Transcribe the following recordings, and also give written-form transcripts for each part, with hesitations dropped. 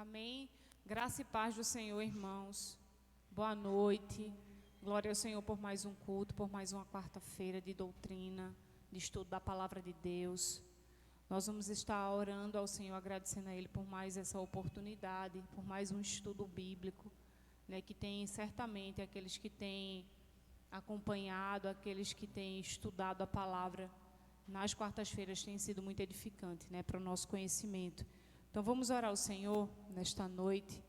Amém. Graça e paz do Senhor, irmãos. Boa noite. Glória ao Senhor por mais um culto, por mais uma quarta-feira de doutrina, de estudo da palavra de Deus. Nós vamos estar orando ao Senhor, agradecendo a Ele por mais essa oportunidade, por mais um estudo bíblico, que tem certamente aqueles que têm acompanhado, aqueles que têm estudado a palavra nas quartas-feiras tem sido muito edificante, para o nosso conhecimento. Então vamos orar ao Senhor nesta noite.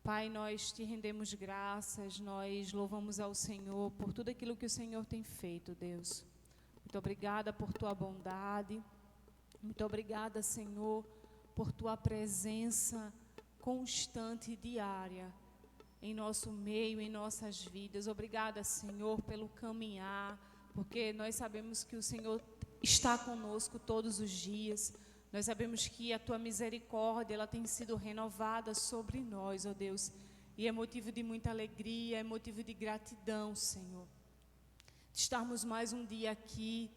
Pai, nós te rendemos graças, nós louvamos ao Senhor por tudo aquilo que o Senhor tem feito, Deus. Muito obrigada por tua bondade, muito obrigada, Senhor, por tua presença constante e diária em nosso meio, em nossas vidas. Obrigada, Senhor, pelo caminhar, porque nós sabemos que o Senhor está conosco todos os dias. Nós sabemos que a tua misericórdia, ela tem sido renovada sobre nós, ó Deus, e é motivo de muita alegria, é motivo de gratidão, Senhor, de estarmos mais um dia aqui,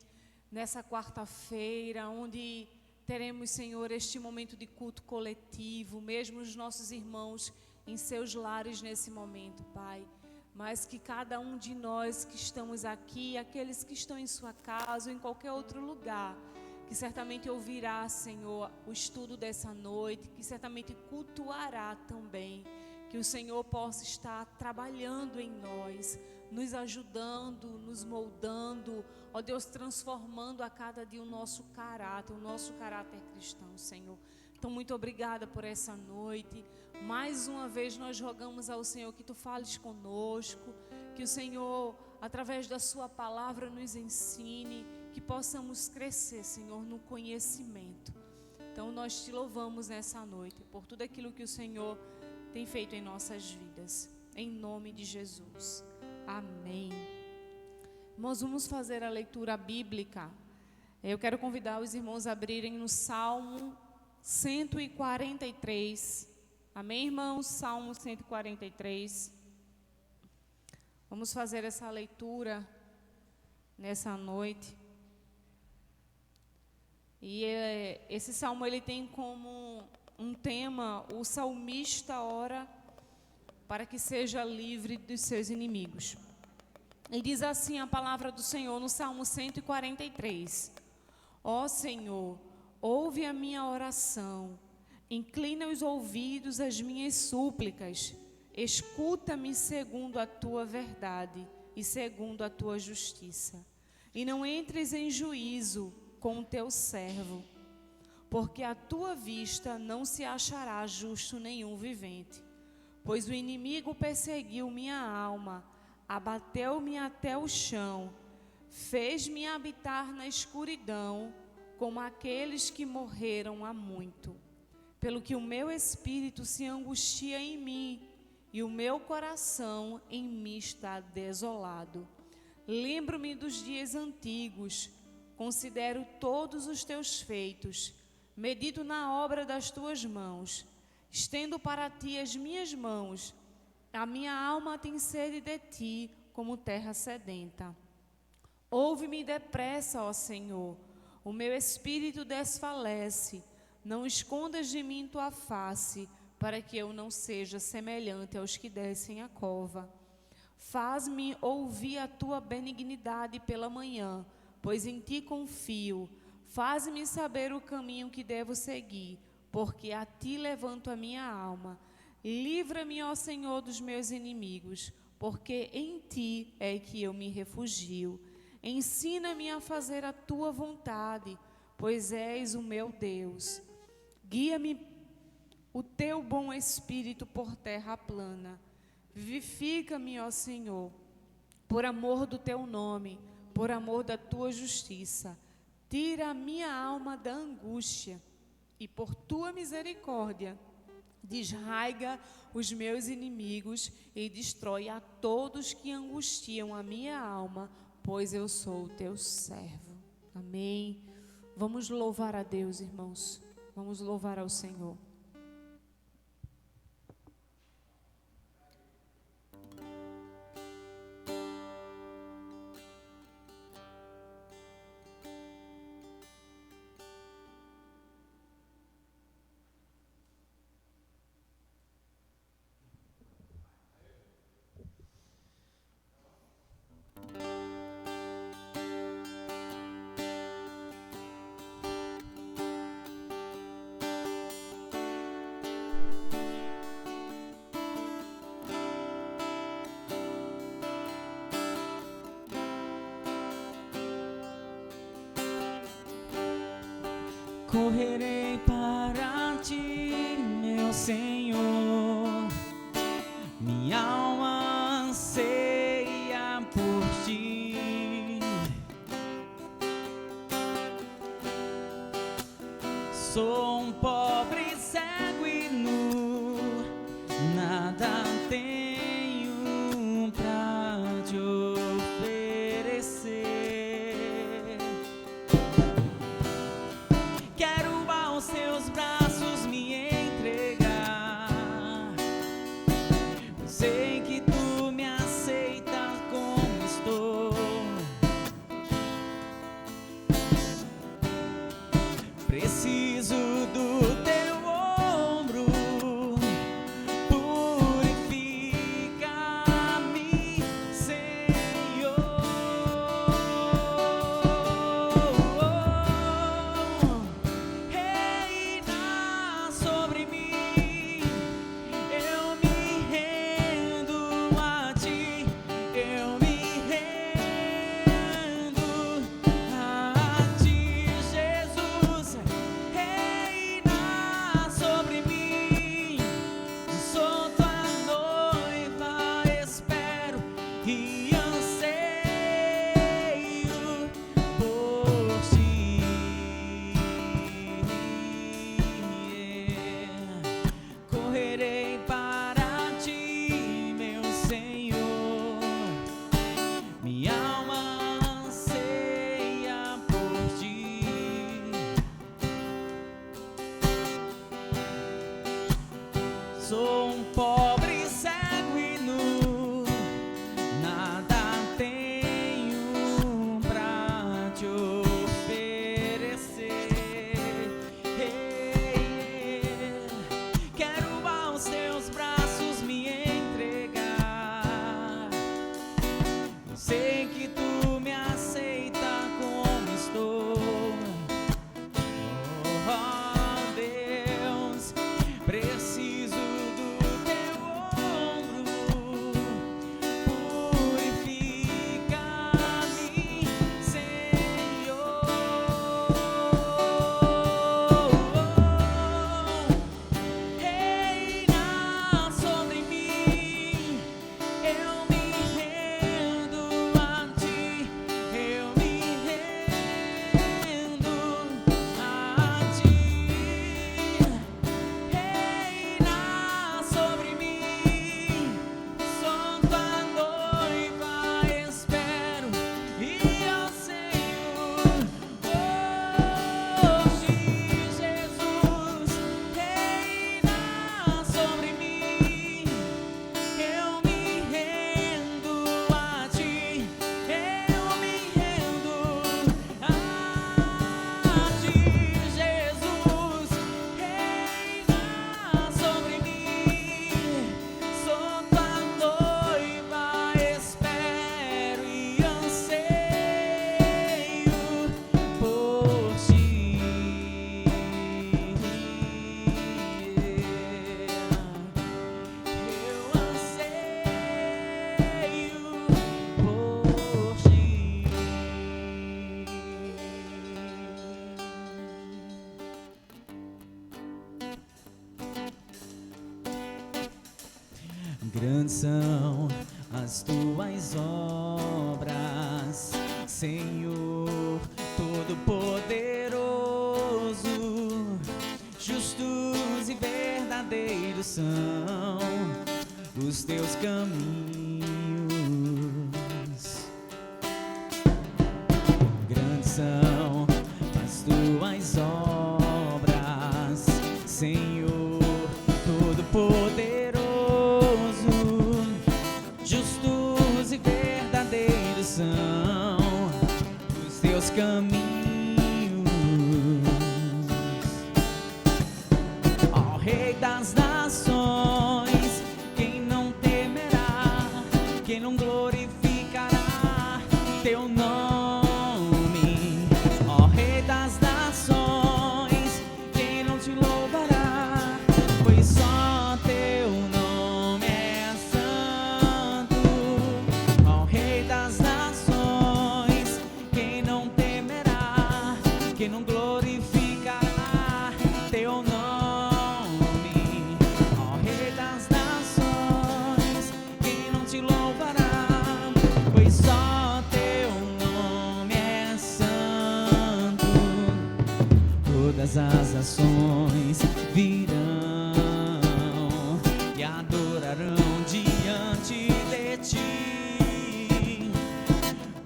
nessa quarta-feira, onde teremos, Senhor, este momento de culto coletivo, mesmo os nossos irmãos em seus lares nesse momento, Pai, mas que cada um de nós que estamos aqui, aqueles que estão em sua casa ou em qualquer outro lugar, que certamente ouvirá, Senhor, o estudo dessa noite, que certamente cultuará também, que o Senhor possa estar trabalhando em nós, nos ajudando, nos moldando, ó Deus, transformando a cada dia o nosso caráter cristão, Senhor. Então, muito obrigada por essa noite. Mais uma vez nós rogamos ao Senhor que Tu fales conosco, que o Senhor, através da Sua palavra, nos ensine, que possamos crescer, Senhor, no conhecimento. Então, nós Te louvamos nessa noite por tudo aquilo que o Senhor tem feito em nossas vidas. Em nome de Jesus. Amém. Nós vamos fazer a leitura bíblica. Eu quero convidar os irmãos a abrirem no Salmo 143. Amém, irmãos? Salmo 143. Vamos fazer essa leitura nessa noite. E esse salmo ele tem como um tema: o salmista ora para que seja livre dos seus inimigos. E diz assim a palavra do Senhor no Salmo 143: Ó Senhor, ouve a minha oração, inclina os ouvidos às minhas súplicas, escuta-me segundo a tua verdade e segundo a tua justiça. E não entres em juízo com o teu servo, porque à tua vista não se achará justo nenhum vivente. Pois o inimigo perseguiu minha alma, abateu-me até o chão, fez-me habitar na escuridão, como aqueles que morreram há muito. Pelo que o meu espírito se angustia em mim, e o meu coração em mim está desolado. Lembro-me dos dias antigos, considero todos os teus feitos, medito na obra das tuas mãos. Estendo para ti as minhas mãos, a minha alma tem sede de ti, como terra sedenta. Ouve-me depressa, ó Senhor, o meu espírito desfalece. Não escondas de mim tua face, para que eu não seja semelhante aos que descem a cova. Faz-me ouvir a tua benignidade pela manhã, pois em ti confio. Faz-me saber o caminho que devo seguir, porque a ti levanto a minha alma. Livra-me, ó Senhor, dos meus inimigos, porque em ti é que eu me refugio. Ensina-me a fazer a tua vontade, pois és o meu Deus. Guia-me o teu bom espírito por terra plana. Vivifica-me, ó Senhor, por amor do teu nome, por amor da tua justiça. Tira a minha alma da angústia e por tua misericórdia desraiga os meus inimigos e destrói a todos que angustiam a minha alma, pois eu sou o teu servo. Amém. Vamos louvar a Deus, irmãos. Vamos louvar ao Senhor. Correrei para ti, meu Senhor, minha alma anseia por ti. Sou um pobre, cego e nu, nada tenho pra te oferecer. Quero aos teus braços me entregar. Sei que tu me aceitas como estou. Preciso do teu ombro, purifica-me, Senhor. Reina sobre mim, eu me rendo a ti, eu me rendo a ti, Jesus. Reina sobre mim, sou tua noiva, espero e anseio por ti. Correrei para ti, meu Senhor, minha alma anseia por ti. Sou um pobre, cego e nu, nada tenho pra te oferecer. Quero aos teus braços me entregar. Eu sei que tu me aceita como estou. Oh, Deus, preciso do teu ombro, purifica-me, Senhor. Reina sobre mim, eu me rendo a ti, eu me rendo a ti. Reina sobre mim, sou tua noiva, espero e anseio hoje, Jesus. Reina sobre mim, eu me rendo a ti, eu me rendo a ti, Jesus. Reina sobre mim, sou tua noiva, espero e anseio por ti. Eu anseio por ti. Grandes são as tuas obras, Senhor Todo-Poderoso. Justos e verdadeiros são os teus caminhos. Grandes são as tuas obras, Senhor Todo-Poderoso. Justos e verdadeiros são os teus caminhos. Ó Rei das nações, quem não temerá, quem não glorificará teu nome? Ó Rei das nações, quem não te louvará, pois só teu nome é santo. Ó Rei das nações, quem não temerá, quem não glorificará teu nome, ó Rei das nações, quem não te louvará, pois só teu nome é santo. Todas as nações virão e adorarão diante de ti,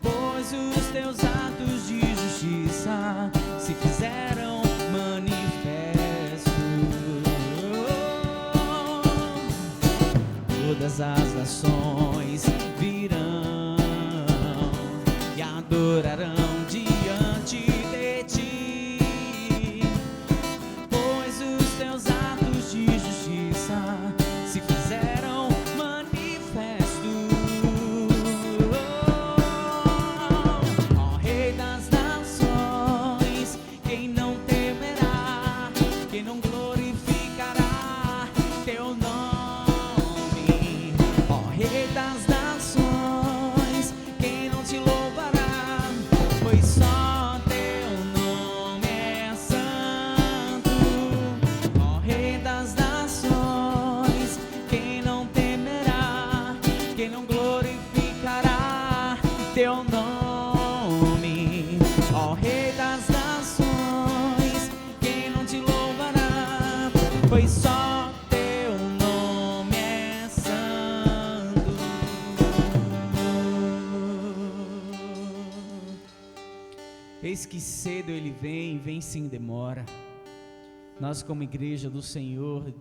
pois os teus atos de justiça se fizeram manifestos. Todas as nações virão e adorarão diante de ti, pois os teus atos de justiça se fizeram manifestos. Ó Rei das nações, quem não temerá, quem não glorificará teu nome? Ó Rei das nações, quem não te louvará, pois só teu nome é santo. Ó Rei das nações, quem não temerá, quem não glorificará teu nome? Ó Rei das nações, quem não te louvará, pois só teu nome é santo. Eis que cedo ele vem sem demora. Nós, como igreja do Senhor,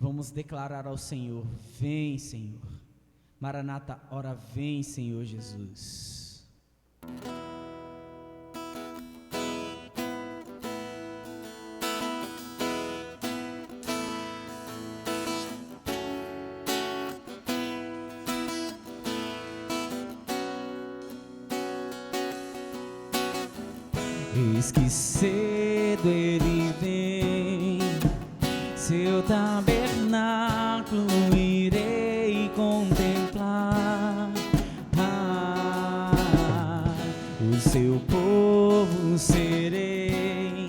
vamos declarar ao Senhor: vem, Senhor. Maranata, ora vem, Senhor Jesus. Eis que cedo ele vem, seu tabernáculo irei contemplar. O seu povo serei,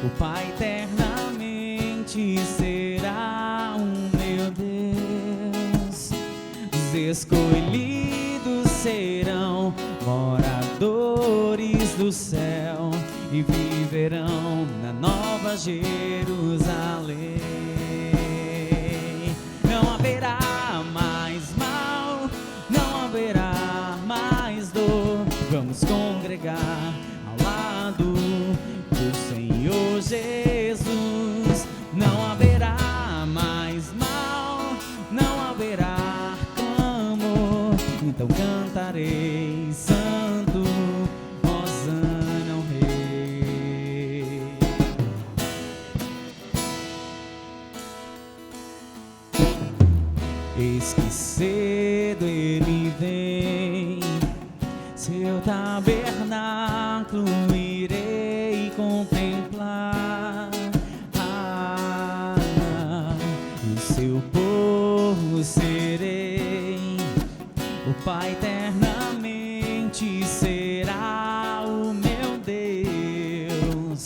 o Pai eternamente será o meu Deus. Os escolhidos serão moradores do céu e viverão na nova Jerusalém. Não haverá mais mal, não haverá mais dor. Vamos congregar ao lado do Senhor Jesus. Não haverá mais mal, não haverá clamor. Então cantarei santo, Hosana ao Rei. Eis que cedo ele vem, seu tabernáculo irei contemplar. O seu povo serei, o Pai eternamente será o meu Deus.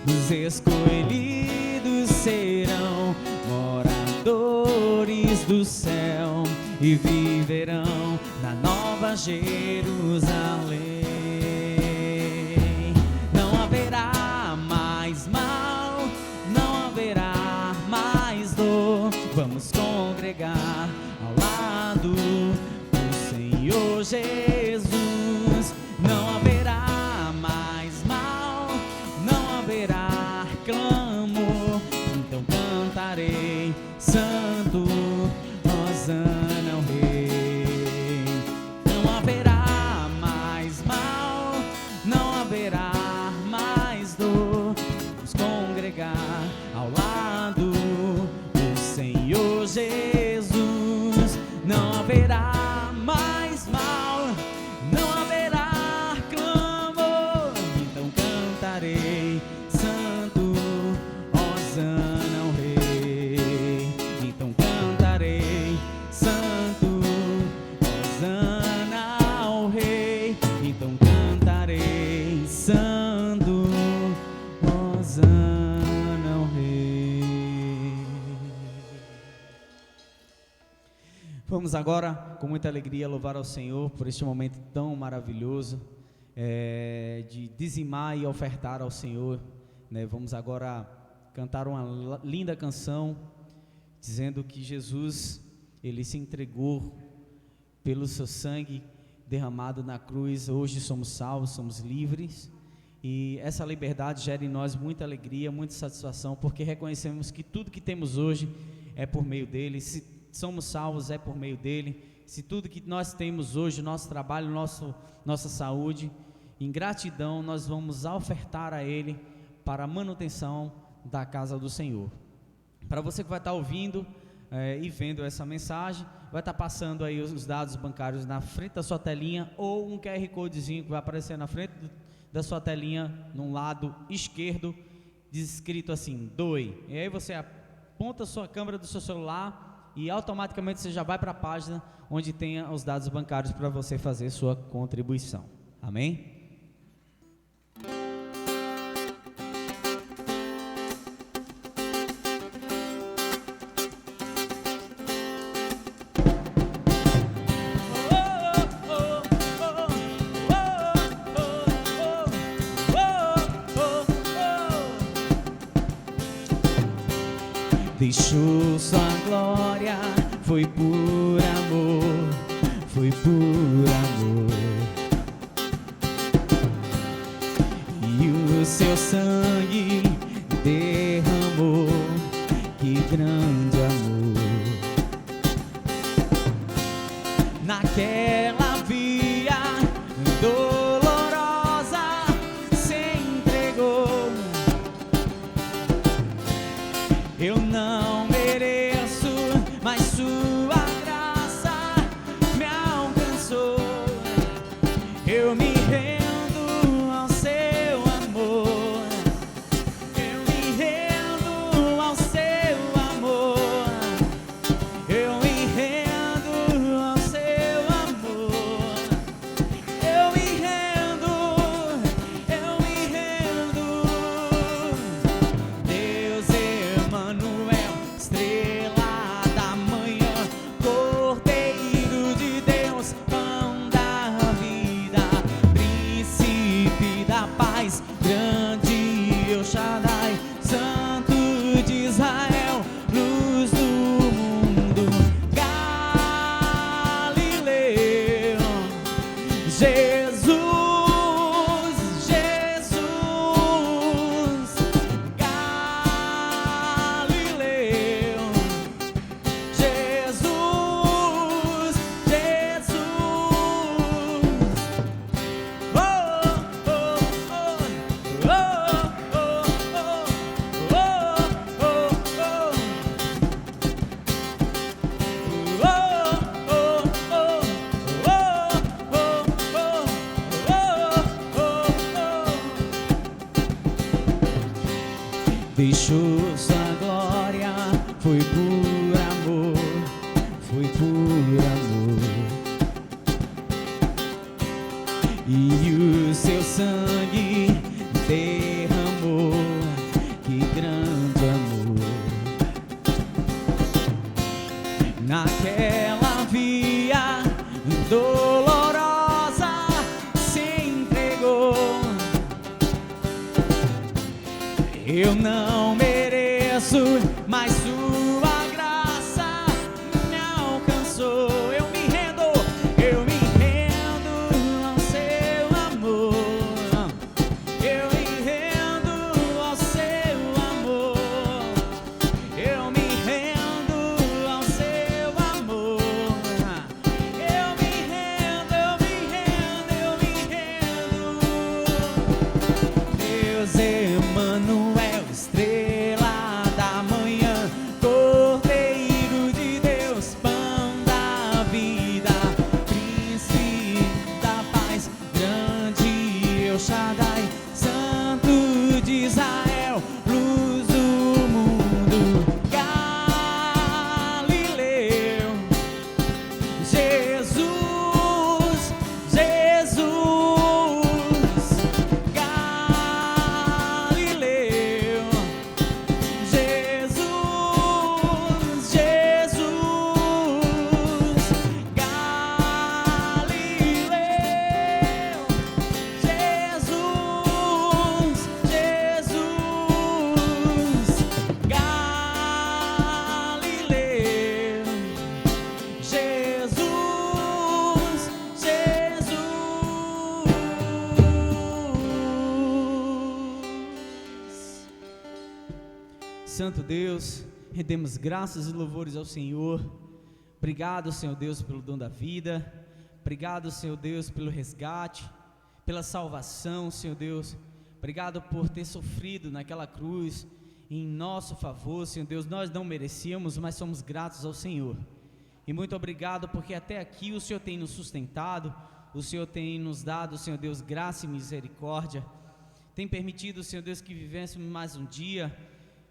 Os escolhidos serão moradores do céu e viverão na nova Jerusalém. Não haverá mais mal, não haverá mais dor. Vamos congregar ao lado do Senhor Jesus. Não haverá mais mal, não haverá clamor. Então cantarei santo, Hosana ao Rei. Não haverá mais mal, não haverá mais dor. Vamos congregar ao lado do Senhor Jesus. Não haverá mais mal, não haverá clamor. Então cantarei santo, Hosana ao Rei. Então cantarei santo, Hosana ao Rei. Então cantarei santo, Hosana Vamos agora, com muita alegria, louvar ao Senhor por este momento tão maravilhoso, de dizimar e ofertar ao Senhor, né? Vamos agora cantar uma linda canção, dizendo que Jesus, Ele se entregou pelo seu sangue derramado na cruz. Hoje somos salvos, somos livres, e essa liberdade gera em nós muita alegria, muita satisfação, porque reconhecemos que tudo que temos hoje é por meio dEle. Se somos salvos, é por meio dEle. Se tudo que nós temos hoje, nosso trabalho, nossa saúde, em gratidão nós vamos ofertar a Ele para a manutenção da casa do Senhor. Para você que vai estar ouvindo e vendo essa mensagem, vai estar passando aí os dados bancários na frente da sua telinha, ou um QR Codezinho que vai aparecer na frente da sua telinha, no lado esquerdo, escrito assim, doe. E aí você aponta a sua câmera do seu celular e automaticamente você já vai para a página onde tem os dados bancários para você fazer sua contribuição. Amém? Deixou sua glória, foi por amor, foi por amor. E o seu sangue derramou, que grande amor. Naquela via dolorosa se entregou. Eu não mereço, mas sua graça me alcançou. Eu me rendo ao seu amor. Eu me rendo ao seu amor. Eu me rendo ao seu amor. Eu me rendo, eu me rendo. Deus Emanuel, estrela da manhã, Cordeiro de Deus, pão da vida, príncipe da paz, grande El Shaddai, Santo de Israel, luz do mundo, Galileu, Jesus, Jesus, Galileu, Jesus, Jesus, oh, oh, oh, oh, oh, oh, oh, deixou sua glória, foi por amor, foi por amor. E o seu sangue derramou, que grande amor. Naquela via dolorosa se entregou. Eu não mereço, mas sua graça me alcançou. Eu me rendo ao seu amor. Eu me rendo ao seu amor. Eu me rendo ao seu amor. Eu me rendo, eu me rendo, eu me rendo. Deus Emanuel, estrela da manhã, Cordeiro de Deus, pão da vida, príncipe da paz, grande El Shaddai, Santo de Israel, luz do mundo, Galileu, Jesus, Jesus, Galileu, Jesus, Jesus, Santo Deus, rendemos graças e louvores ao Senhor. Obrigado, Senhor Deus, pelo dom da vida. Obrigado, Senhor Deus, pelo resgate, pela salvação, Senhor Deus. Obrigado por ter sofrido naquela cruz em nosso favor, Senhor Deus. Nós não merecíamos, mas somos gratos ao Senhor. E muito obrigado porque até aqui o Senhor tem nos sustentado, o Senhor tem nos dado, Senhor Deus, graça e misericórdia. Tem permitido, Senhor Deus, que vivêssemos mais um dia.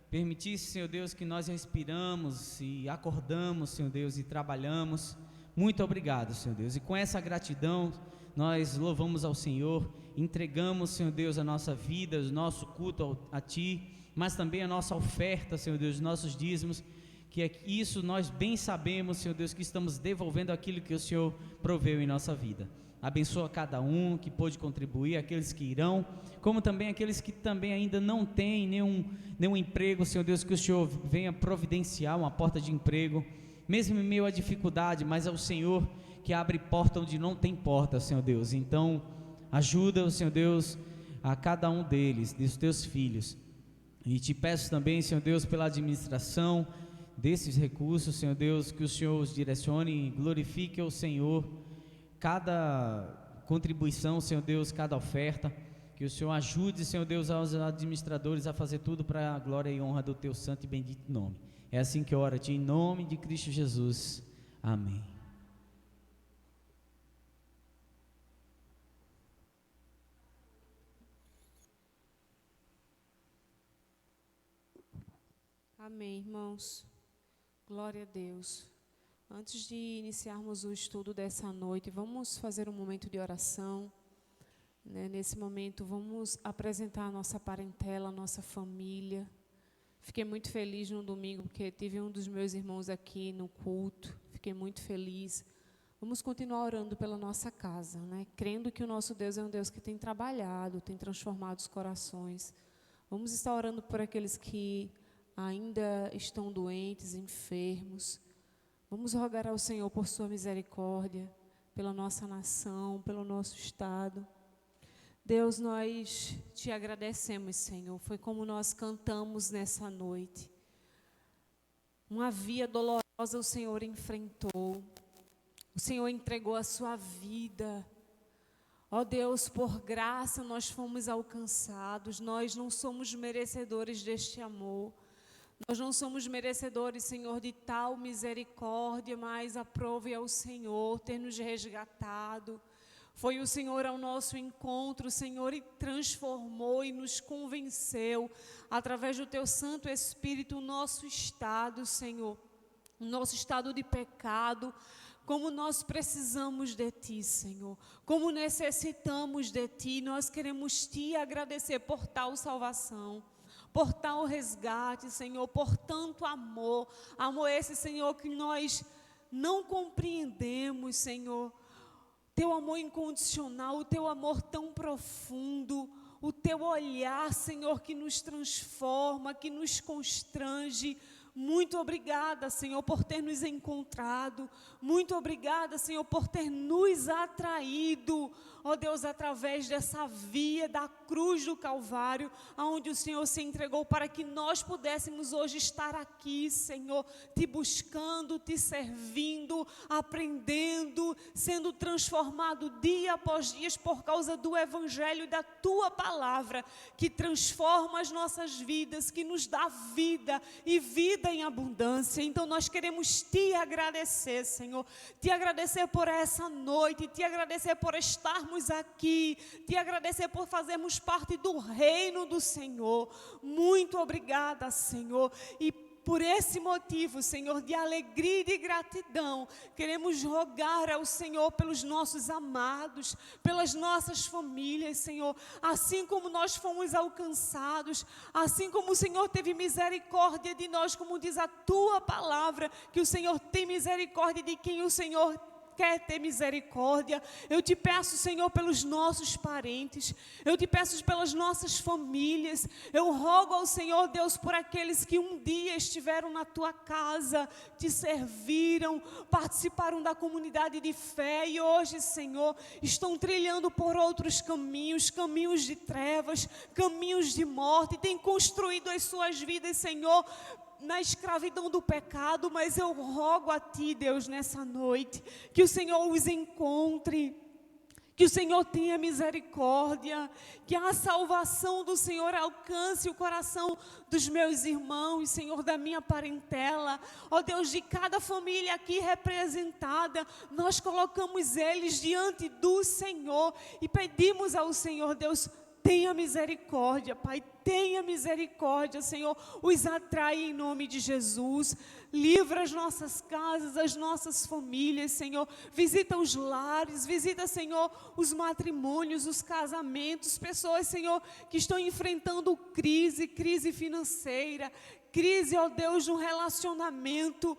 Permitisse, Senhor Deus, que nós respiramos e acordamos, Senhor Deus, e trabalhamos. Muito obrigado, Senhor Deus. E com essa gratidão, nós louvamos ao Senhor, entregamos, Senhor Deus, a nossa vida, o nosso culto a Ti, mas também a nossa oferta, Senhor Deus, os nossos dízimos, que é isso nós bem sabemos, Senhor Deus, que estamos devolvendo aquilo que o Senhor proveu em nossa vida. Abençoa cada um que pôde contribuir, aqueles que irão, como também aqueles que também ainda não têm nenhum emprego, Senhor Deus, que o Senhor venha providenciar uma porta de emprego, mesmo em meio à dificuldade, mas é o Senhor que abre porta onde não tem porta, Senhor Deus. Então, ajuda, Senhor Deus, a cada um deles, dos teus filhos. E te peço também, Senhor Deus, pela administração desses recursos, Senhor Deus, que o Senhor os direcione e glorifique ao Senhor cada contribuição, Senhor Deus, cada oferta, que o Senhor ajude, Senhor Deus, aos administradores a fazer tudo para a glória e honra do Teu santo e bendito nome. É assim que eu oro a Ti, em nome de Cristo Jesus. Amém. Amém, irmãos. Glória a Deus. Antes de iniciarmos o estudo dessa noite, vamos fazer um momento de oração. Nesse momento, vamos apresentar a nossa parentela, a nossa família. Fiquei muito feliz no domingo, porque tive um dos meus irmãos aqui no culto. Fiquei muito feliz. Vamos continuar orando pela nossa casa, crendo que o nosso Deus é um Deus que tem trabalhado, tem transformado os corações. Vamos estar orando por aqueles que ainda estão doentes, enfermos. Vamos rogar ao Senhor por sua misericórdia, pela nossa nação, pelo nosso estado. Deus, nós te agradecemos, Senhor. Foi como nós cantamos nessa noite. Uma via dolorosa o Senhor enfrentou. O Senhor entregou a sua vida. Ó Deus, por graça nós fomos alcançados. Nós não somos merecedores deste amor. Nós não somos merecedores, Senhor, de tal misericórdia, mas aprove ao Senhor ter nos resgatado. Foi o Senhor ao nosso encontro, Senhor, e transformou e nos convenceu, através do Teu Santo Espírito, o nosso estado, Senhor, o nosso estado de pecado, como nós precisamos de Ti, Senhor, como necessitamos de Ti. Nós queremos Te agradecer por tal salvação, por tal resgate, Senhor, por tanto amor esse, Senhor, que nós não compreendemos, Senhor, Teu amor incondicional, o Teu amor tão profundo, o Teu olhar, Senhor, que nos transforma, que nos constrange. Muito obrigada, Senhor, por ter nos encontrado. Muito obrigada, Senhor, por ter nos atraído, ó Deus, através dessa via da cruz do Calvário, aonde o Senhor se entregou para que nós pudéssemos hoje estar aqui, Senhor, Te buscando, Te servindo, aprendendo, sendo transformado dia após dia por causa do Evangelho e da Tua Palavra, que transforma as nossas vidas, que nos dá vida e vida em abundância. Então nós queremos Te agradecer, Senhor, Te agradecer por essa noite, Te agradecer por estarmos aqui, Te agradecer por fazermos parte do reino do Senhor. Muito obrigada, Senhor, e por esse motivo, Senhor, de alegria e de gratidão, queremos rogar ao Senhor pelos nossos amados, pelas nossas famílias, Senhor, assim como nós fomos alcançados, assim como o Senhor teve misericórdia de nós, como diz a Tua Palavra, que o Senhor tem misericórdia de quem o Senhor quer ter misericórdia. Eu te peço, Senhor, pelos nossos parentes. Eu te peço pelas nossas famílias. Eu rogo ao Senhor, Deus, por aqueles que um dia estiveram na tua casa, te serviram, participaram da comunidade de fé e hoje, Senhor, estão trilhando por outros caminhos, caminhos de trevas, caminhos de morte, têm construído as suas vidas, Senhor, na escravidão do pecado, mas eu rogo a Ti, Deus, nessa noite, que o Senhor os encontre, que o Senhor tenha misericórdia, que a salvação do Senhor alcance o coração dos meus irmãos, Senhor, da minha parentela, ó Deus, de cada família aqui representada, nós colocamos eles diante do Senhor e pedimos ao Senhor, Deus, tenha misericórdia, Pai, tenha misericórdia, Senhor, os atrai em nome de Jesus, livra as nossas casas, as nossas famílias, Senhor, visita os lares, visita, Senhor, os matrimônios, os casamentos, pessoas, Senhor, que estão enfrentando crise financeira, crise, ó Deus, no relacionamento,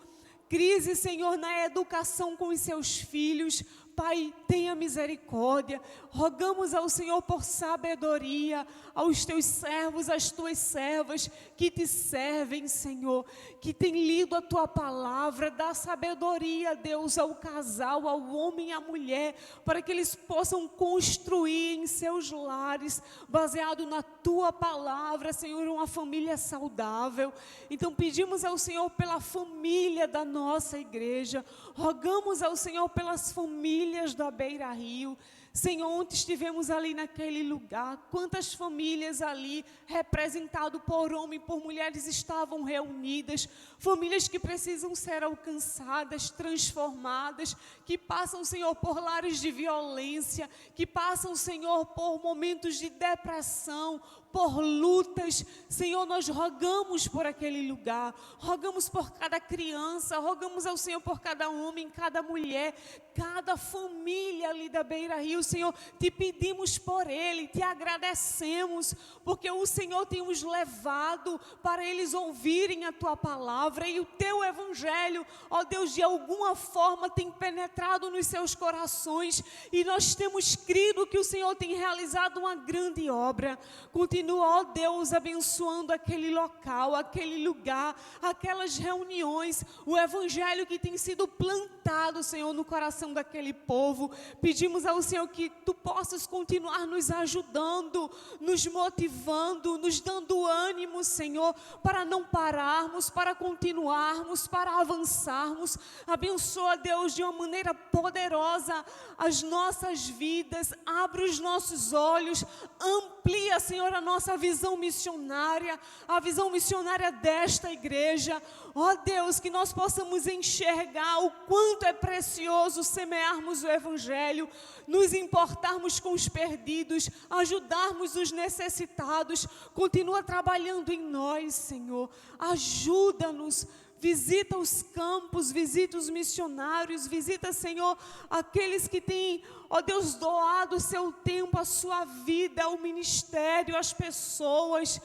crise, Senhor, na educação com os seus filhos. Pai, tenha misericórdia, rogamos ao Senhor por sabedoria, aos teus servos, às tuas servas, que te servem, Senhor, que têm lido a tua palavra, dá sabedoria, Deus, ao casal, ao homem e à mulher, para que eles possam construir em seus lares, baseado na tua palavra, Senhor, uma família saudável. Então pedimos ao Senhor pela família da nossa igreja, rogamos ao Senhor pelas famílias da Beira Rio. Senhor, ontem estivemos ali naquele lugar, quantas famílias ali, representado por homens, por mulheres, estavam reunidas, famílias que precisam ser alcançadas, transformadas, que passam, Senhor, por lares de violência, que passam, Senhor, por momentos de depressão, por lutas. Senhor, nós rogamos por aquele lugar, rogamos por cada criança, rogamos ao Senhor por cada homem, cada mulher, cada família ali da Beira Rio. Senhor, te pedimos por ele, te agradecemos, porque o Senhor tem os levado para eles ouvirem a tua palavra e o teu evangelho, ó Deus, de alguma forma tem penetrado nos seus corações e nós temos crido que o Senhor tem realizado uma grande obra. Continua, ó Deus, abençoando aquele local, aquele lugar, aquelas reuniões, o evangelho que tem sido plantado, Senhor, no coração daquele povo. Pedimos ao Senhor que tu possas continuar nos ajudando, nos motivando, nos dando ânimo, Senhor, para não pararmos, para continuarmos, para avançarmos. Abençoa, Deus, de uma maneira poderosa as nossas vidas, abre os nossos olhos, amplia, Senhor, a nossa visão missionária, a visão missionária desta igreja. Ó Deus, que nós possamos enxergar o quanto é precioso semearmos o evangelho, nos importarmos com os perdidos, ajudarmos os necessitados. Continua trabalhando em nós, Senhor, ajuda-nos. Visita os campos, visita os missionários, visita, Senhor, aqueles que têm, ó Deus, doado o seu tempo, a sua vida, ao ministério, às pessoas.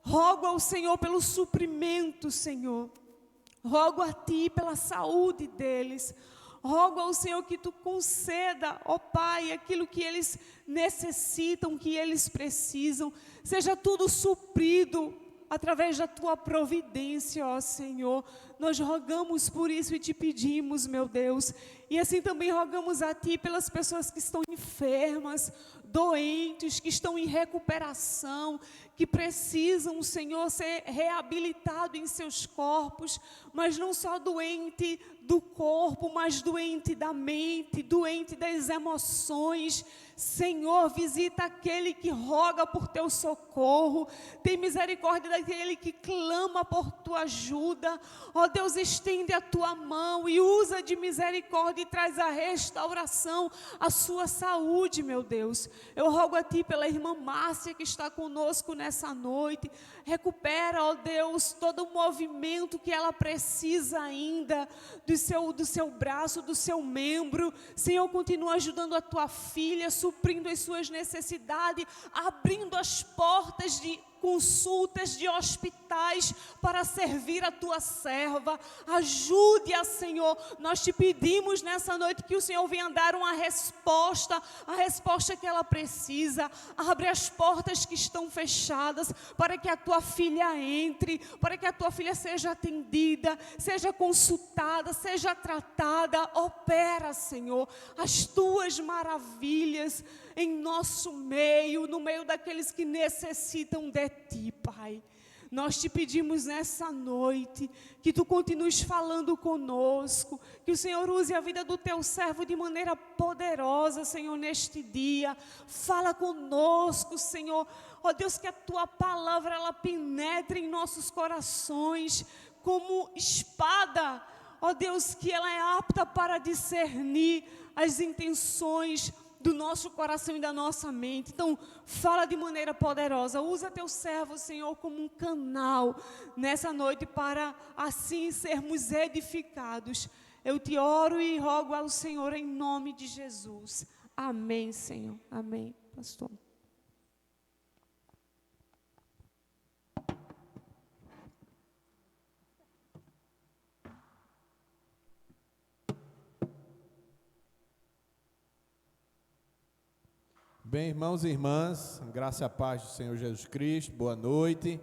Rogo ao Senhor pelo suprimento, Senhor. Rogo a Ti pela saúde deles. Rogo ao Senhor que Tu conceda, ó Pai, aquilo que eles necessitam, que eles precisam. Seja tudo suprido através da Tua providência, ó Senhor. Nós rogamos por isso e Te pedimos, meu Deus. E assim também rogamos a Ti pelas pessoas que estão enfermas, doentes, que estão em recuperação, que precisam, Senhor, ser reabilitados em seus corpos, mas não só doente do corpo, mas doente da mente, doente das emoções. Senhor, visita aquele que roga por Teu socorro, tem misericórdia daquele que clama por Tua ajuda. Ó Deus, estende a Tua mão e usa de misericórdia e traz a restauração à sua saúde, meu Deus. Eu rogo a Ti pela irmã Márcia que está conosco nessa noite. Recupera, ó Deus, todo o movimento que ela precisa ainda do seu braço, do seu membro. Senhor, continua ajudando a Tua filha, suprindo as suas necessidades, abrindo as portas de consultas de hospitais para servir a tua serva. Ajude-a, Senhor. Nós te pedimos nessa noite que o Senhor venha dar uma resposta, a resposta que ela precisa. Abre as portas que estão fechadas para que a tua filha entre, para que a tua filha seja atendida, seja consultada, seja tratada. Opera, Senhor, as tuas maravilhas em nosso meio, no meio daqueles que necessitam de Ti, Pai. Nós te pedimos nessa noite que Tu continues falando conosco, que o Senhor use a vida do Teu servo de maneira poderosa, Senhor, neste dia. Fala conosco, Senhor. Ó Deus, que a Tua palavra, ela penetre em nossos corações como espada. Ó Deus, que ela é apta para discernir as intenções do nosso coração e da nossa mente. Então, fala de maneira poderosa. Usa teu servo, Senhor, como um canal nessa noite para assim sermos edificados. Eu te oro e rogo ao Senhor em nome de Jesus. Amém, Senhor. Amém, pastor. Bem, irmãos e irmãs, graça e a paz do Senhor Jesus Cristo, boa noite.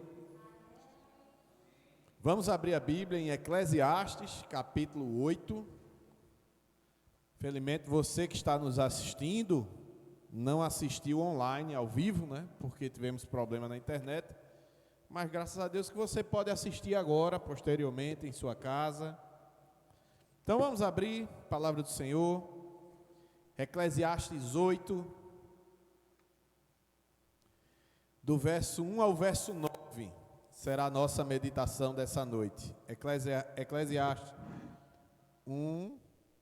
Vamos abrir a Bíblia em Eclesiastes, capítulo 8. Felizmente você que está nos assistindo, não assistiu online, ao vivo, né? Porque tivemos problema na internet. Mas graças a Deus que você pode assistir agora, posteriormente, em sua casa. Então vamos abrir a palavra do Senhor, Eclesiastes 8, do verso 1 ao verso 9, será a nossa meditação dessa noite. Eclesiastes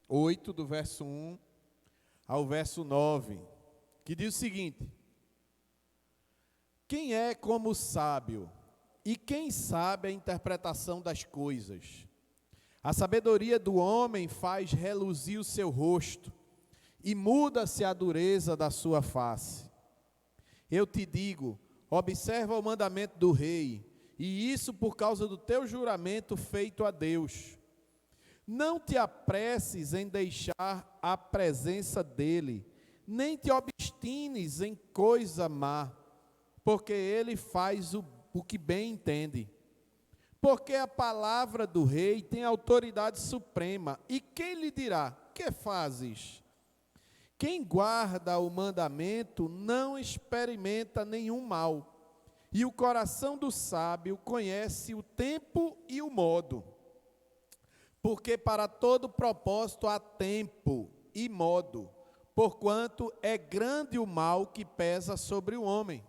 8, do verso 1 ao verso 9, que diz o seguinte: quem é como o sábio, e quem sabe a interpretação das coisas? A sabedoria do homem faz reluzir o seu rosto, e muda-se a dureza da sua face. Eu te digo, observa o mandamento do rei, e isso por causa do teu juramento feito a Deus. Não te apresses em deixar a presença dele, nem te obstines em coisa má, porque ele faz o que bem entende. Porque a palavra do rei tem autoridade suprema, e quem lhe dirá, que fazes? Quem guarda o mandamento não experimenta nenhum mal, e o coração do sábio conhece o tempo e o modo. Porque para todo propósito há tempo e modo, porquanto é grande o mal que pesa sobre o homem.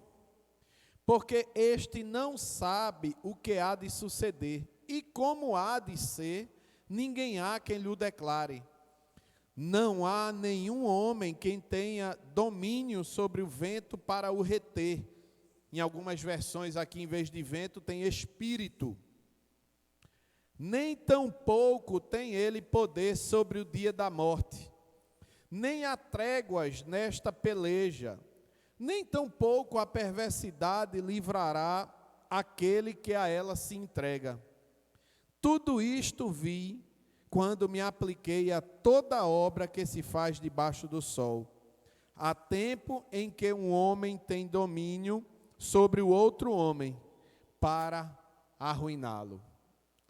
Porque este não sabe o que há de suceder, e como há de ser, ninguém há quem lhe o declare. Não há nenhum homem quem tenha domínio sobre o vento para o reter. Em algumas versões aqui, em vez de vento, tem espírito. Nem tampouco tem ele poder sobre o dia da morte. Nem há tréguas nesta peleja. Nem tampouco a perversidade livrará aquele que a ela se entrega. Tudo isto vi quando me apliquei a toda obra que se faz debaixo do sol. Há tempo em que um homem tem domínio sobre o outro homem, para arruiná-lo.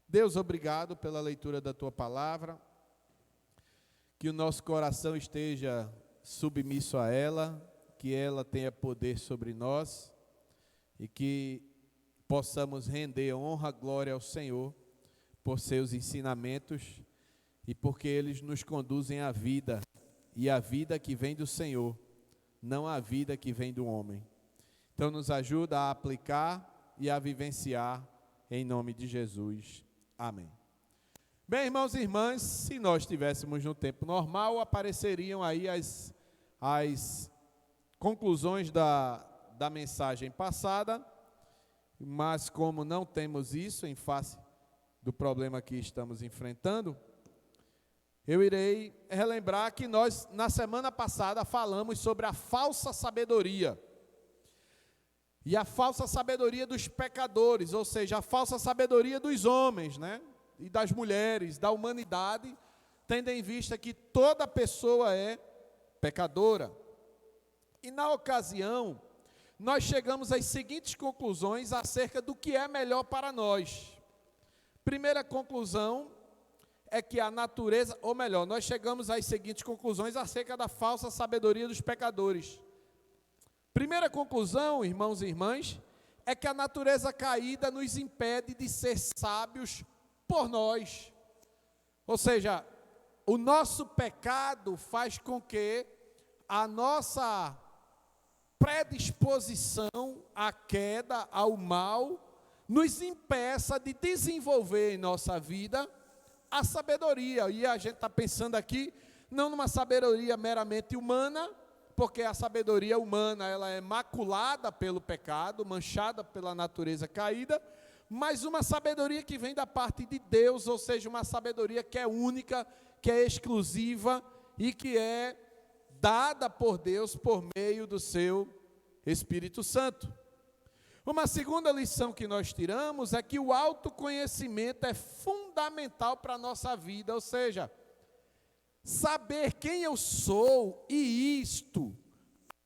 Deus, obrigado pela leitura da Tua palavra, que o nosso coração esteja submisso a ela, que ela tenha poder sobre nós, e que possamos render honra, glória ao Senhor, por seus ensinamentos, e porque eles nos conduzem à vida, e a vida que vem do Senhor, não a vida que vem do homem. Então nos ajuda a aplicar e a vivenciar, em nome de Jesus. Amém. Bem, irmãos e irmãs, se nós estivéssemos no tempo normal, apareceriam aí as conclusões da mensagem passada, mas como não temos isso em face do problema que estamos enfrentando, eu irei relembrar que nós, na semana passada, falamos sobre a falsa sabedoria. e a falsa sabedoria dos pecadores, ou seja, a falsa sabedoria dos homens, né? E das mulheres, da humanidade, tendo em vista que toda pessoa é pecadora. E na ocasião, nós chegamos às seguintes conclusões acerca do que é melhor para nós. Primeira conclusão é que a natureza, ou melhor, nós chegamos às seguintes conclusões acerca da falsa sabedoria dos pecadores. Primeira conclusão, irmãos e irmãs, é que a natureza caída nos impede de ser sábios por nós. Ou seja, o nosso pecado faz com que a nossa predisposição à queda, ao mal, nos impeça de desenvolver em nossa vida a sabedoria. E a gente está pensando aqui, não numa sabedoria meramente humana, porque a sabedoria humana ela é maculada pelo pecado, manchada pela natureza caída, mas uma sabedoria que vem da parte de Deus, ou seja, uma sabedoria que é única, que é exclusiva e que é dada por Deus por meio do seu Espírito Santo. Uma segunda lição que nós tiramos é que o autoconhecimento é fundamental para a nossa vida, ou seja, saber quem eu sou e isto,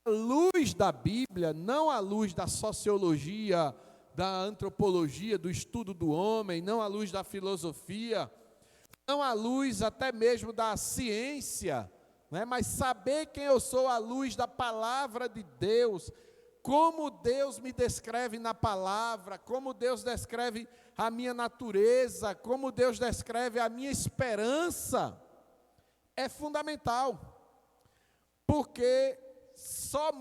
à luz da Bíblia, não à luz da sociologia, da antropologia, do estudo do homem, não à luz da filosofia, não à luz até mesmo da ciência, né? Mas saber quem eu sou à luz da palavra de Deus, como Deus me descreve na palavra, como Deus descreve a minha natureza, como Deus descreve a minha esperança, é fundamental, porque só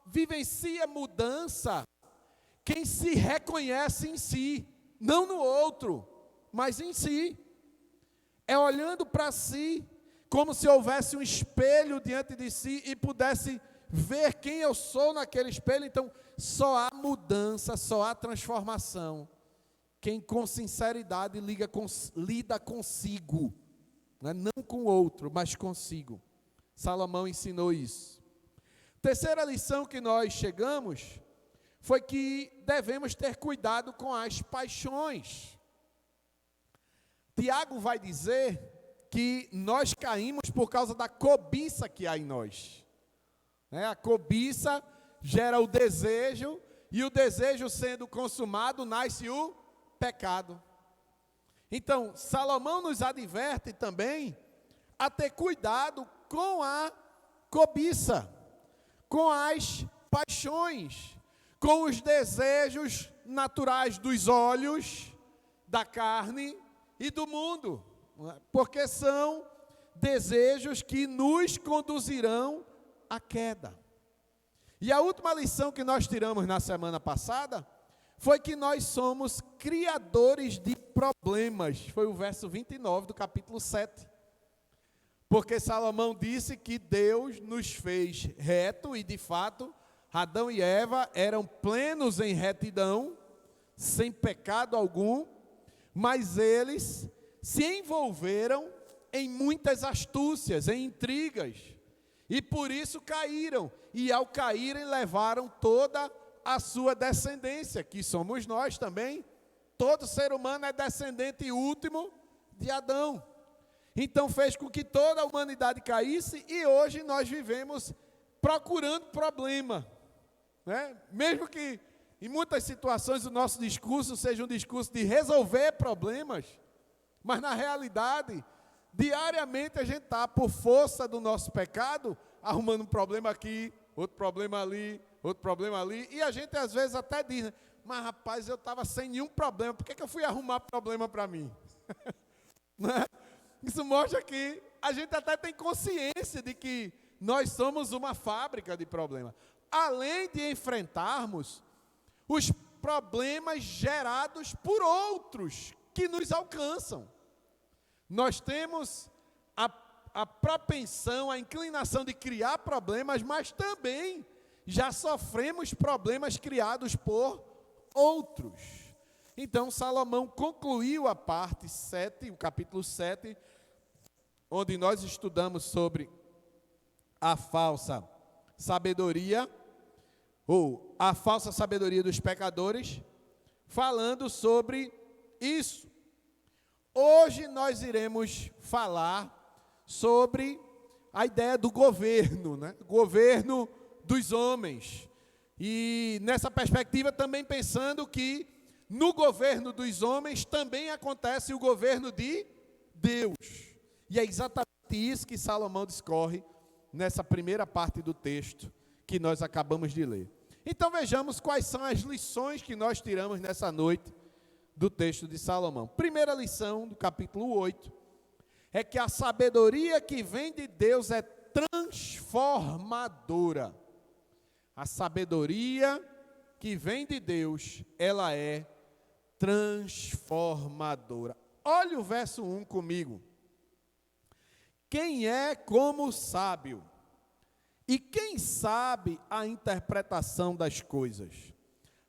vivencia mudança quem se reconhece em si, não no outro, mas em si. É olhando para si, como se houvesse um espelho diante de si e pudesse ver quem eu sou naquele espelho. Então, só há mudança, só há transformação quem com sinceridade lida consigo, né? Não com o outro, mas consigo. Salomão ensinou isso. Terceira lição que nós chegamos foi que devemos ter cuidado com as paixões. Tiago vai dizer que nós caímos por causa da cobiça que há em nós. A cobiça gera o desejo, e o desejo sendo consumado, nasce o pecado. Então, Salomão nos adverte também a ter cuidado com a cobiça, com as paixões, com os desejos naturais dos olhos, da carne e do mundo, porque são desejos que nos conduzirão à queda. E a última lição que nós tiramos na semana passada foi que nós somos criadores de problemas. Foi o verso 29 do capítulo 7. Porque Salomão disse que Deus nos fez reto e, de fato, Adão e Eva eram plenos em retidão, sem pecado algum, mas eles se envolveram em muitas astúcias, em intrigas, e por isso caíram, e ao caírem levaram toda a sua descendência, que somos nós também. Todo ser humano é descendente último de Adão. Então fez com que toda a humanidade caísse, e hoje nós vivemos procurando problema, né? Mesmo que em muitas situações o nosso discurso seja um discurso de resolver problemas, mas na realidade, diariamente a gente está, por força do nosso pecado, arrumando um problema aqui, outro problema ali, e a gente às vezes até diz, né? Mas rapaz, eu estava sem nenhum problema, por que eu fui arrumar problema para mim? Né? Isso mostra que a gente até tem consciência de que nós somos uma fábrica de problemas, além de enfrentarmos os problemas gerados por outros que nos alcançam. Nós temos a propensão, a inclinação de criar problemas, mas também já sofremos problemas criados por outros. Então, Salomão concluiu a parte 7, o capítulo 7, onde nós estudamos sobre a falsa sabedoria, ou a falsa sabedoria dos pecadores, falando sobre isso. Hoje nós iremos falar sobre a ideia do governo, né? Governo dos homens. E nessa perspectiva também pensando que no governo dos homens também acontece o governo de Deus. E é exatamente isso que Salomão discorre nessa primeira parte do texto que nós acabamos de ler. Então vejamos quais são as lições que nós tiramos nessa noite do texto de Salomão. Primeira lição do capítulo 8 é que a sabedoria que vem de Deus é transformadora. A sabedoria que vem de Deus, ela é transformadora. Olha o verso 1 comigo. Quem é como o sábio? E quem sabe a interpretação das coisas?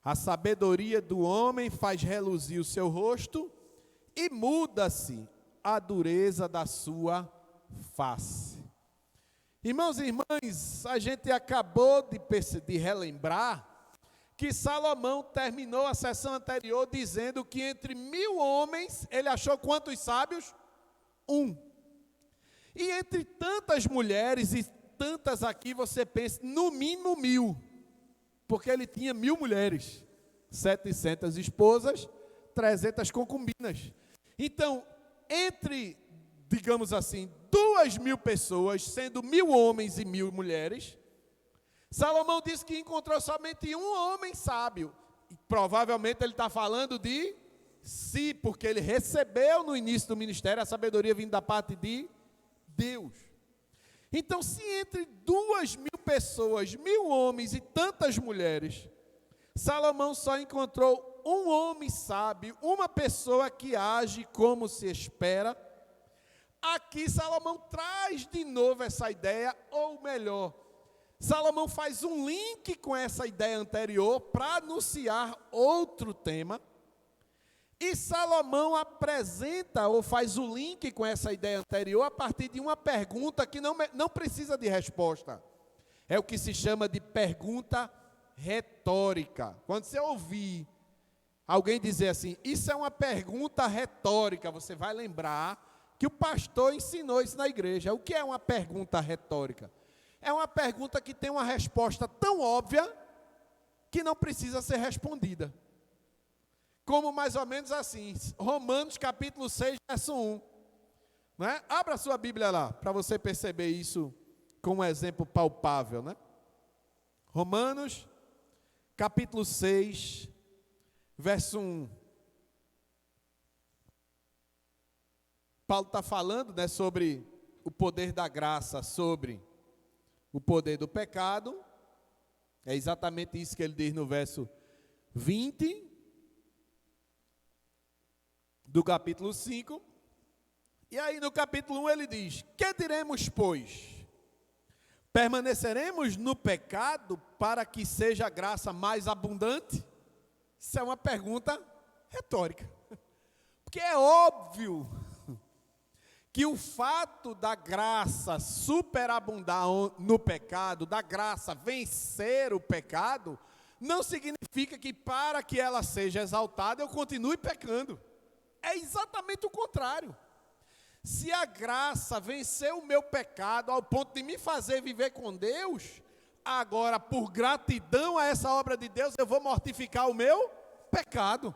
A sabedoria do homem faz reluzir o seu rosto e muda-se a dureza da sua face. Irmãos e irmãs, a gente acabou de relembrar que Salomão terminou a sessão anterior dizendo que entre 1000 homens, ele achou quantos sábios? 1. E entre tantas mulheres e tantas aqui, você pensa, no mínimo 1000, porque ele tinha 1000 mulheres, 700 esposas, 300 concubinas. Então, entre, digamos assim, 2000 pessoas, sendo 1000 homens e 1000 mulheres, Salomão disse que encontrou somente um homem sábio. E provavelmente ele está falando de si, porque ele recebeu no início do ministério a sabedoria vindo da parte de Deus. Então, se entre 2000 pessoas, 1000 homens e tantas mulheres, Salomão só encontrou um homem sábio, uma pessoa que age como se espera, aqui Salomão traz de novo essa ideia, ou melhor, Salomão faz um link com essa ideia anterior para anunciar outro tema. E Salomão apresenta ou faz o link com essa ideia anterior a partir de uma pergunta que não precisa de resposta. É o que se chama de pergunta retórica. Quando você ouvir alguém dizer assim, isso é uma pergunta retórica, você vai lembrar que o pastor ensinou isso na igreja. O que é uma pergunta retórica? É uma pergunta que tem uma resposta tão óbvia que não precisa ser respondida. Como mais ou menos assim, Romanos capítulo 6, verso 1. Né? Abra a sua Bíblia lá, para você perceber isso com um exemplo palpável. Né? Romanos capítulo 6, verso 1. Paulo está falando, né, sobre o poder da graça, sobre o poder do pecado. É exatamente isso que ele diz no verso 20 do capítulo 5. E aí no capítulo 1 ele diz: que diremos, pois? Permaneceremos no pecado para que seja a graça mais abundante? Isso é uma pergunta retórica. Porque é óbvio que o fato da graça superabundar no pecado, da graça vencer o pecado, não significa que para que ela seja exaltada eu continue pecando. É exatamente o contrário. Se a graça venceu o meu pecado ao ponto de me fazer viver com Deus, agora por gratidão a essa obra de Deus eu vou mortificar o meu pecado.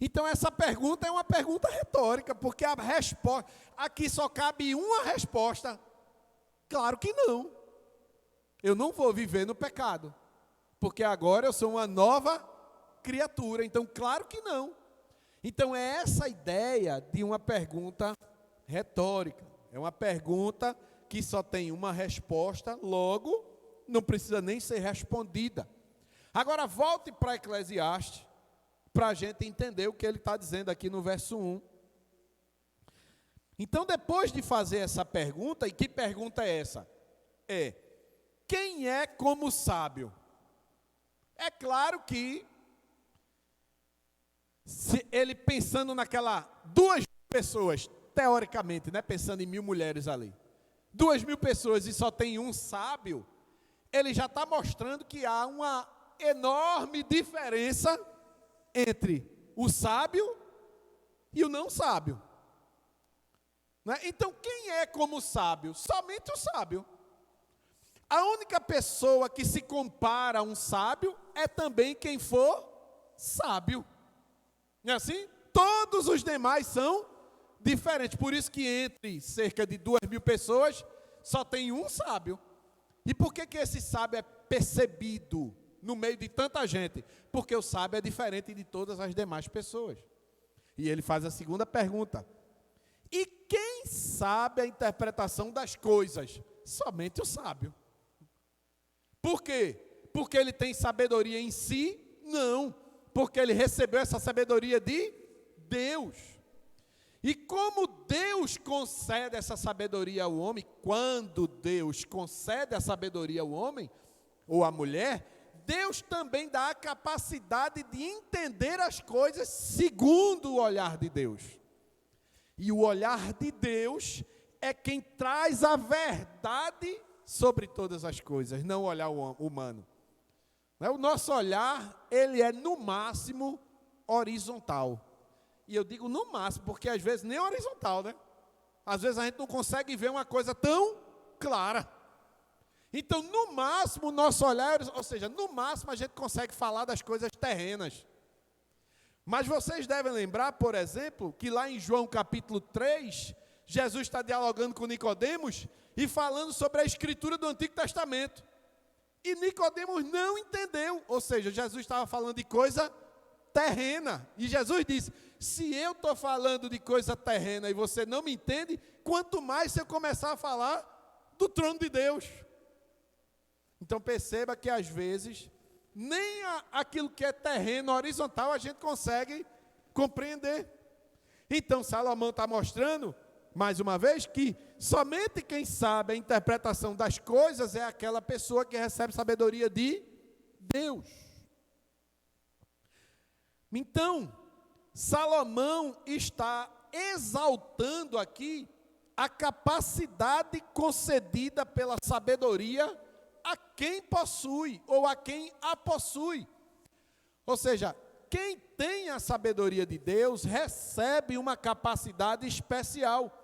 Então essa pergunta é uma pergunta retórica, porque a resposta, aqui só cabe uma resposta. Claro que não. Eu não vou viver no pecado, porque agora eu sou uma nova criatura. Então claro que não. Então é essa ideia de uma pergunta retórica. É uma pergunta que só tem uma resposta, logo não precisa nem ser respondida. Agora volte para Eclesiastes, para a gente entender o que ele está dizendo aqui no verso 1. Então, depois de fazer essa pergunta, e que pergunta é essa? Quem é como sábio? É claro que, se ele pensando naquela 2.000 pessoas, teoricamente, né, pensando em 1000 mulheres ali, 2.000 pessoas e só tem um sábio, ele já está mostrando que há uma enorme diferença entre o sábio e o não sábio. Não é? Então, quem é como sábio? Somente o sábio. A única pessoa que se compara a um sábio é também quem for sábio. Não é assim? Todos os demais são diferentes. Por isso que entre cerca de 2.000 pessoas, só tem um sábio. E por que esse sábio é percebido no meio de tanta gente? Porque o sábio é diferente de todas as demais pessoas. E ele faz a segunda pergunta. E quem sabe a interpretação das coisas? Somente o sábio. Por quê? Porque ele tem sabedoria em si? Não. Porque ele recebeu essa sabedoria de Deus. E como Deus concede essa sabedoria ao homem, quando Deus concede a sabedoria ao homem ou à mulher, Deus também dá a capacidade de entender as coisas segundo o olhar de Deus. E o olhar de Deus é quem traz a verdade sobre todas as coisas, não o olhar humano. O nosso olhar, ele é no máximo horizontal. E eu digo no máximo, porque às vezes nem horizontal, né? Às vezes a gente não consegue ver uma coisa tão clara. Então, no máximo, o nosso olhar, ou seja, no máximo a gente consegue falar das coisas terrenas. Mas vocês devem lembrar, por exemplo, que lá em João capítulo 3, Jesus está dialogando com Nicodemos e falando sobre a escritura do Antigo Testamento. E Nicodemos não entendeu, ou seja, Jesus estava falando de coisa terrena. E Jesus disse, se eu estou falando de coisa terrena e você não me entende, quanto mais se eu começar a falar do trono de Deus. Então perceba que às vezes, nem aquilo que é terreno, horizontal, a gente consegue compreender. Então Salomão está mostrando, mais uma vez, que somente quem sabe a interpretação das coisas é aquela pessoa que recebe sabedoria de Deus. Então, Salomão está exaltando aqui a capacidade concedida pela sabedoria a quem possui, ou a quem a possui. Ou seja, quem tem a sabedoria de Deus recebe uma capacidade especial.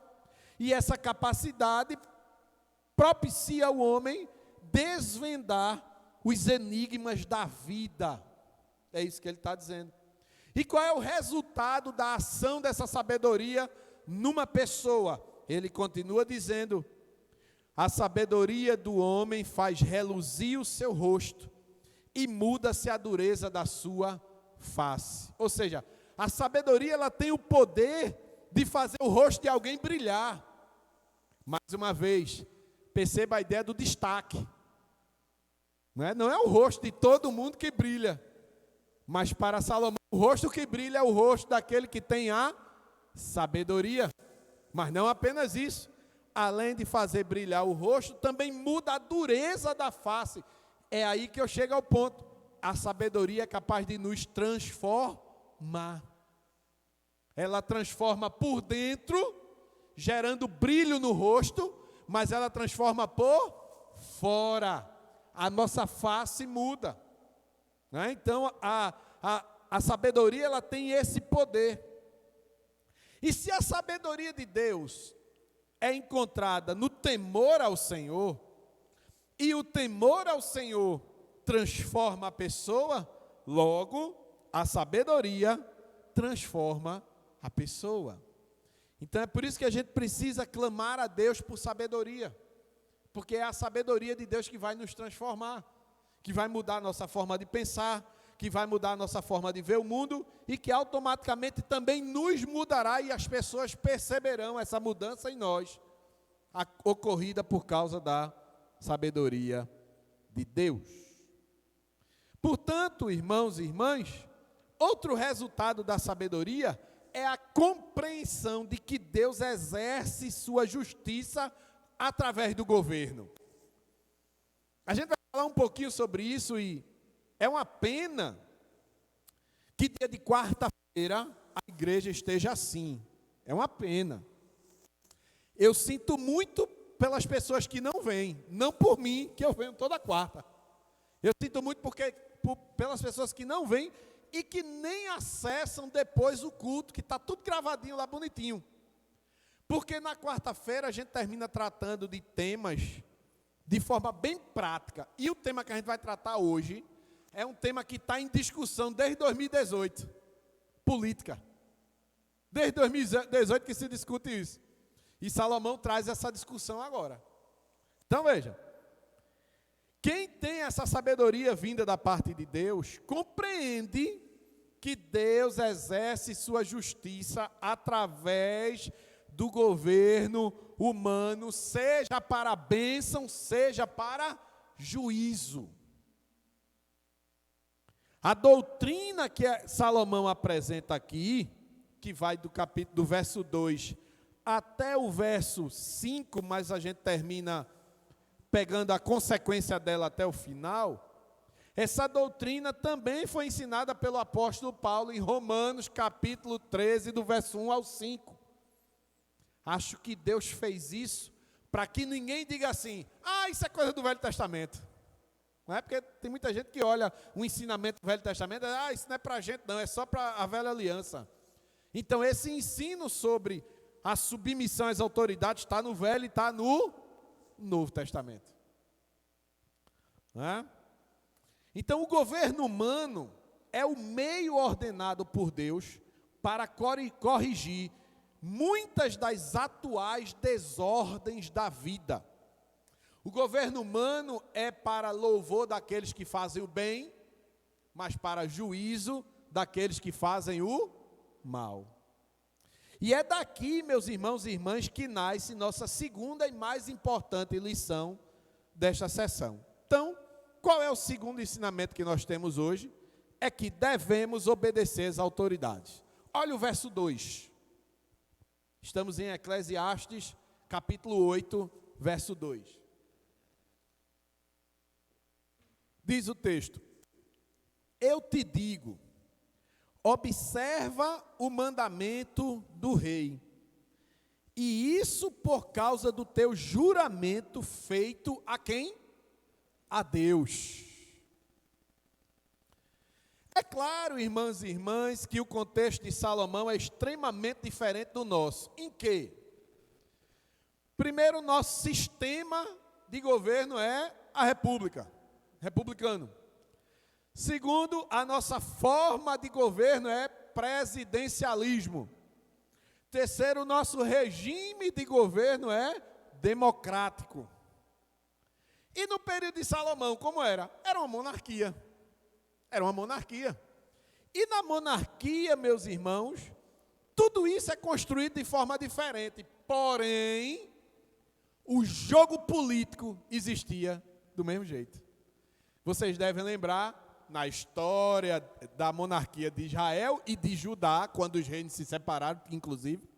E essa capacidade propicia ao homem desvendar os enigmas da vida. É isso que ele está dizendo. E qual é o resultado da ação dessa sabedoria numa pessoa? Ele continua dizendo, a sabedoria do homem faz reluzir o seu rosto e muda-se a dureza da sua face. Ou seja, a sabedoria ela tem o poder de fazer o rosto de alguém brilhar. Mais uma vez, perceba a ideia do destaque. Não é o rosto de todo mundo que brilha, mas para Salomão, o rosto que brilha é o rosto daquele que tem a sabedoria. Mas não apenas isso, além de fazer brilhar o rosto, também muda a dureza da face. É aí que eu chego ao ponto. A sabedoria é capaz de nos transformar. Ela transforma por dentro, gerando brilho no rosto, mas ela transforma por fora. A nossa face muda. Então, a sabedoria ela tem esse poder. E se a sabedoria de Deus é encontrada no temor ao Senhor, e o temor ao Senhor transforma a pessoa, logo a sabedoria transforma a pessoa. Então é por isso que a gente precisa clamar a Deus por sabedoria, porque é a sabedoria de Deus que vai nos transformar, que vai mudar a nossa forma de pensar, que vai mudar a nossa forma de ver o mundo e que automaticamente também nos mudará e as pessoas perceberão essa mudança em nós, ocorrida por causa da sabedoria de Deus. Portanto, irmãos e irmãs, outro resultado da sabedoria é a compreensão de que Deus exerce sua justiça através do governo. A gente vai falar um pouquinho sobre isso e é uma pena que dia de quarta-feira a igreja esteja assim. É uma pena. Eu sinto muito pelas pessoas que não vêm, não por mim, que eu venho toda quarta. Eu sinto muito pelas pessoas que não vêm e que nem acessam depois o culto, que está tudo gravadinho lá bonitinho. Porque na quarta-feira a gente termina tratando de temas de forma bem prática. E o tema que a gente vai tratar hoje é um tema que está em discussão desde 2018. Política. Desde 2018 que se discute isso. E Salomão traz essa discussão agora. Então veja. Quem tem essa sabedoria vinda da parte de Deus, compreende que Deus exerce sua justiça através do governo humano, seja para bênção, seja para juízo. A doutrina que Salomão apresenta aqui, que vai do verso 2 até o verso 5, mas a gente termina pegando a consequência dela até o final, essa doutrina também foi ensinada pelo apóstolo Paulo em Romanos capítulo 13, do verso 1 ao 5. Acho que Deus fez isso para que ninguém diga assim, isso é coisa do Velho Testamento. Não é porque tem muita gente que olha o ensinamento do Velho Testamento, isso não é para a gente não, é só para a velha aliança. Então esse ensino sobre a submissão às autoridades está no Velho e está no Novo Testamento. Não é? Então o governo humano é o meio ordenado por Deus para corrigir muitas das atuais desordens da vida. O governo humano é para louvor daqueles que fazem o bem, mas para juízo daqueles que fazem o mal. E é daqui, meus irmãos e irmãs, que nasce nossa segunda e mais importante lição desta sessão. Então, qual é o segundo ensinamento que nós temos hoje? É que devemos obedecer às autoridades. Olha o verso 2. Estamos em Eclesiastes, capítulo 8, verso 2. Diz o texto: eu te digo, observa o mandamento do rei, e isso por causa do teu juramento feito a quem? A Deus. É claro, irmãs e irmãs, que o contexto de Salomão é extremamente diferente do nosso. Em quê? Primeiro, nosso sistema de governo é a república, republicano. Segundo, a nossa forma de governo é presidencialismo. Terceiro, o nosso regime de governo é democrático. E no período de Salomão, como era? Era uma monarquia. Era uma monarquia. E na monarquia, meus irmãos, tudo isso é construído de forma diferente. Porém, o jogo político existia do mesmo jeito. Vocês devem lembrar, na história da monarquia de Israel e de Judá, quando os reinos se separaram, inclusive,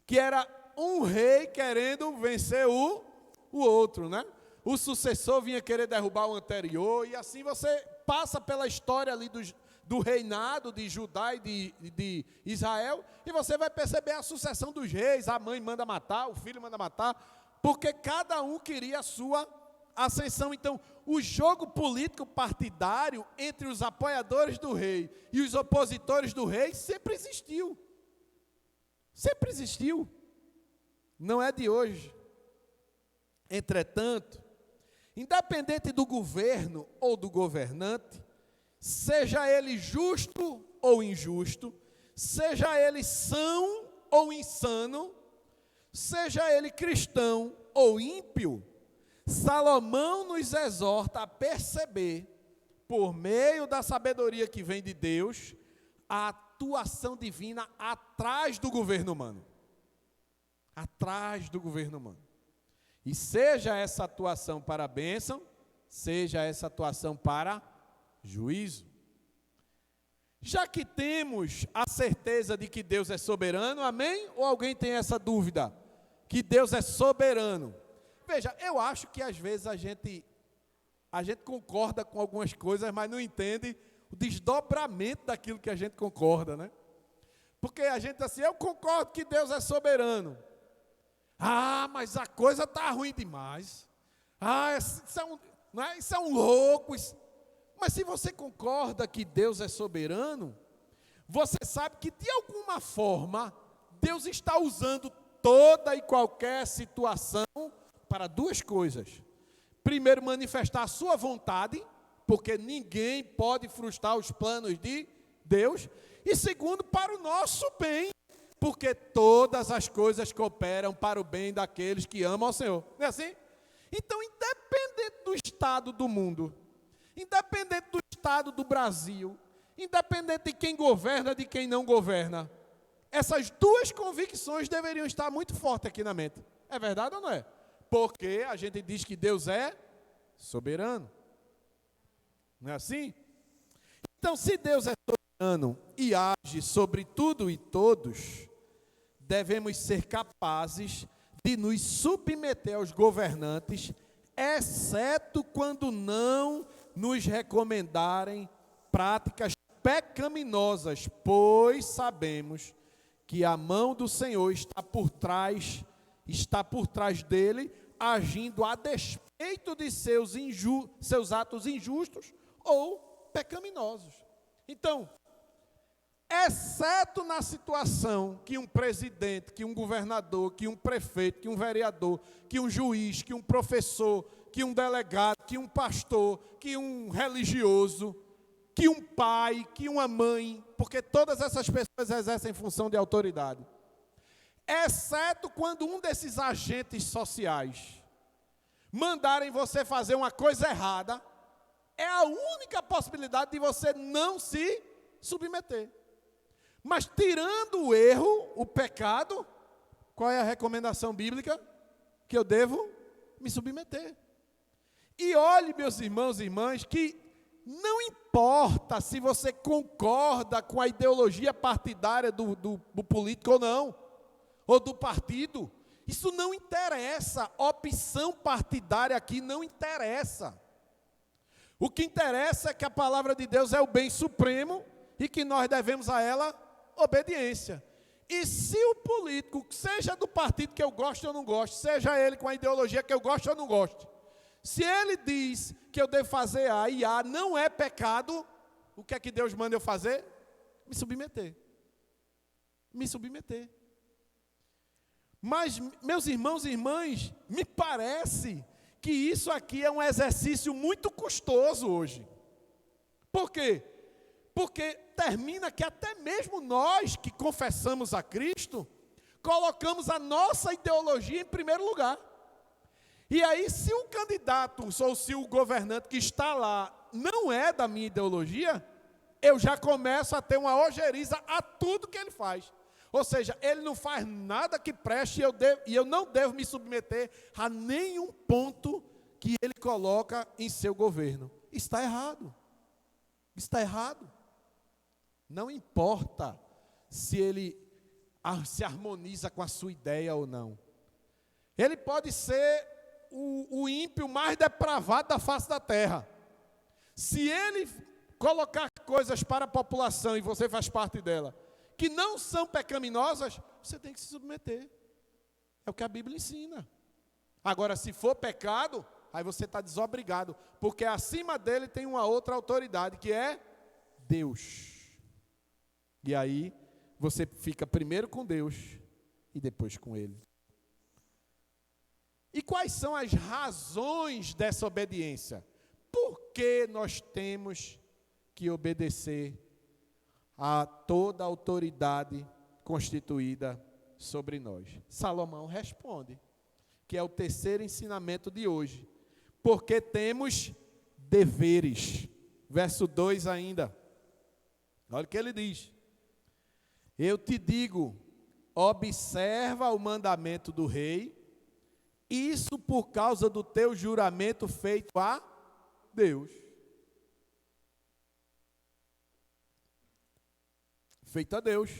que era um rei querendo vencer o outro, né? O sucessor vinha querer derrubar o anterior, e assim você passa pela história ali do reinado de Judá e de Israel, e você vai perceber a sucessão dos reis. A mãe manda matar, o filho manda matar, porque cada um queria a sua ascensão. Então, o jogo político partidário entre os apoiadores do rei e os opositores do rei sempre existiu. Sempre existiu. Não é de hoje. Entretanto, independente do governo ou do governante, seja ele justo ou injusto, seja ele são ou insano, seja ele cristão ou ímpio, Salomão nos exorta a perceber, por meio da sabedoria que vem de Deus, a atuação divina atrás do governo humano. Atrás do governo humano. E seja essa atuação para a bênção, seja essa atuação para juízo. Já que temos a certeza de que Deus é soberano, amém? Ou alguém tem essa dúvida? Que Deus é soberano. Veja, eu acho que às vezes a gente concorda com algumas coisas, mas não entende o desdobramento daquilo que a gente concorda, né? Porque a gente assim, eu concordo que Deus é soberano. Ah, mas a coisa está ruim demais. Ah, isso é um louco. Mas se você concorda que Deus é soberano, você sabe que de alguma forma Deus está usando toda e qualquer situação para duas coisas. Primeiro, manifestar a sua vontade, porque ninguém pode frustrar os planos de Deus. E segundo, para o nosso bem, porque todas as coisas cooperam para o bem daqueles que amam ao Senhor. Não é assim? Então, independente do estado do mundo, independente do estado do Brasil, independente de quem governa, de quem não governa, essas duas convicções deveriam estar muito fortes aqui na mente. É verdade ou não é? Porque a gente diz que Deus é soberano. Não é assim? Então, se Deus é soberano e age sobre tudo e todos, devemos ser capazes de nos submeter aos governantes, exceto quando não nos recomendarem práticas pecaminosas, pois sabemos que a mão do Senhor está por trás dele, agindo a despeito de seus atos injustos ou pecaminosos. Então, exceto na situação que um presidente, que um governador, que um prefeito, que um vereador, que um juiz, que um professor, que um delegado, que um pastor, que um religioso, que um pai, que uma mãe, porque todas essas pessoas exercem função de autoridade. Exceto quando um desses agentes sociais mandarem você fazer uma coisa errada, é a única possibilidade de você não se submeter. Mas tirando o erro, o pecado, qual é a recomendação bíblica? Que eu devo me submeter. E olhe, meus irmãos e irmãs, que não importa se você concorda com a ideologia partidária do político ou não, ou do partido, isso não interessa, opção partidária aqui não interessa. O que interessa é que a palavra de Deus é o bem supremo e que nós devemos a ela obediência. E se o político, seja do partido que eu gosto ou não gosto, seja ele com a ideologia que eu gosto ou não gosto, se ele diz que eu devo fazer A e A não é pecado, o que é que Deus manda eu fazer? Me submeter. Me submeter. Mas, meus irmãos e irmãs, me parece que isso aqui é um exercício muito custoso hoje. Por quê? Porque termina que até mesmo nós que confessamos a Cristo, colocamos a nossa ideologia em primeiro lugar. E aí, se o candidato ou se o governante que está lá não é da minha ideologia, eu já começo a ter uma ojeriza a tudo que ele faz. Ou seja, ele não faz nada que preste e eu não devo me submeter a nenhum ponto que ele coloca em seu governo. Está errado. Está errado. Não importa se ele se harmoniza com a sua ideia ou não. Ele pode ser o ímpio mais depravado da face da terra. Se ele colocar coisas para a população e você faz parte dela, que não são pecaminosas, você tem que se submeter. É o que a Bíblia ensina. Agora, se for pecado, aí você está desobrigado, porque acima dele tem uma outra autoridade, que é Deus. E aí, você fica primeiro com Deus e depois com Ele. E quais são as razões dessa obediência? Por que nós temos que obedecer a toda a autoridade constituída sobre nós? Salomão responde, que é o terceiro ensinamento de hoje. Porque temos deveres. Verso 2 ainda. Olha o que ele diz. Eu te digo, observa o mandamento do rei, isso por causa do teu juramento feito a Deus. Feito a Deus.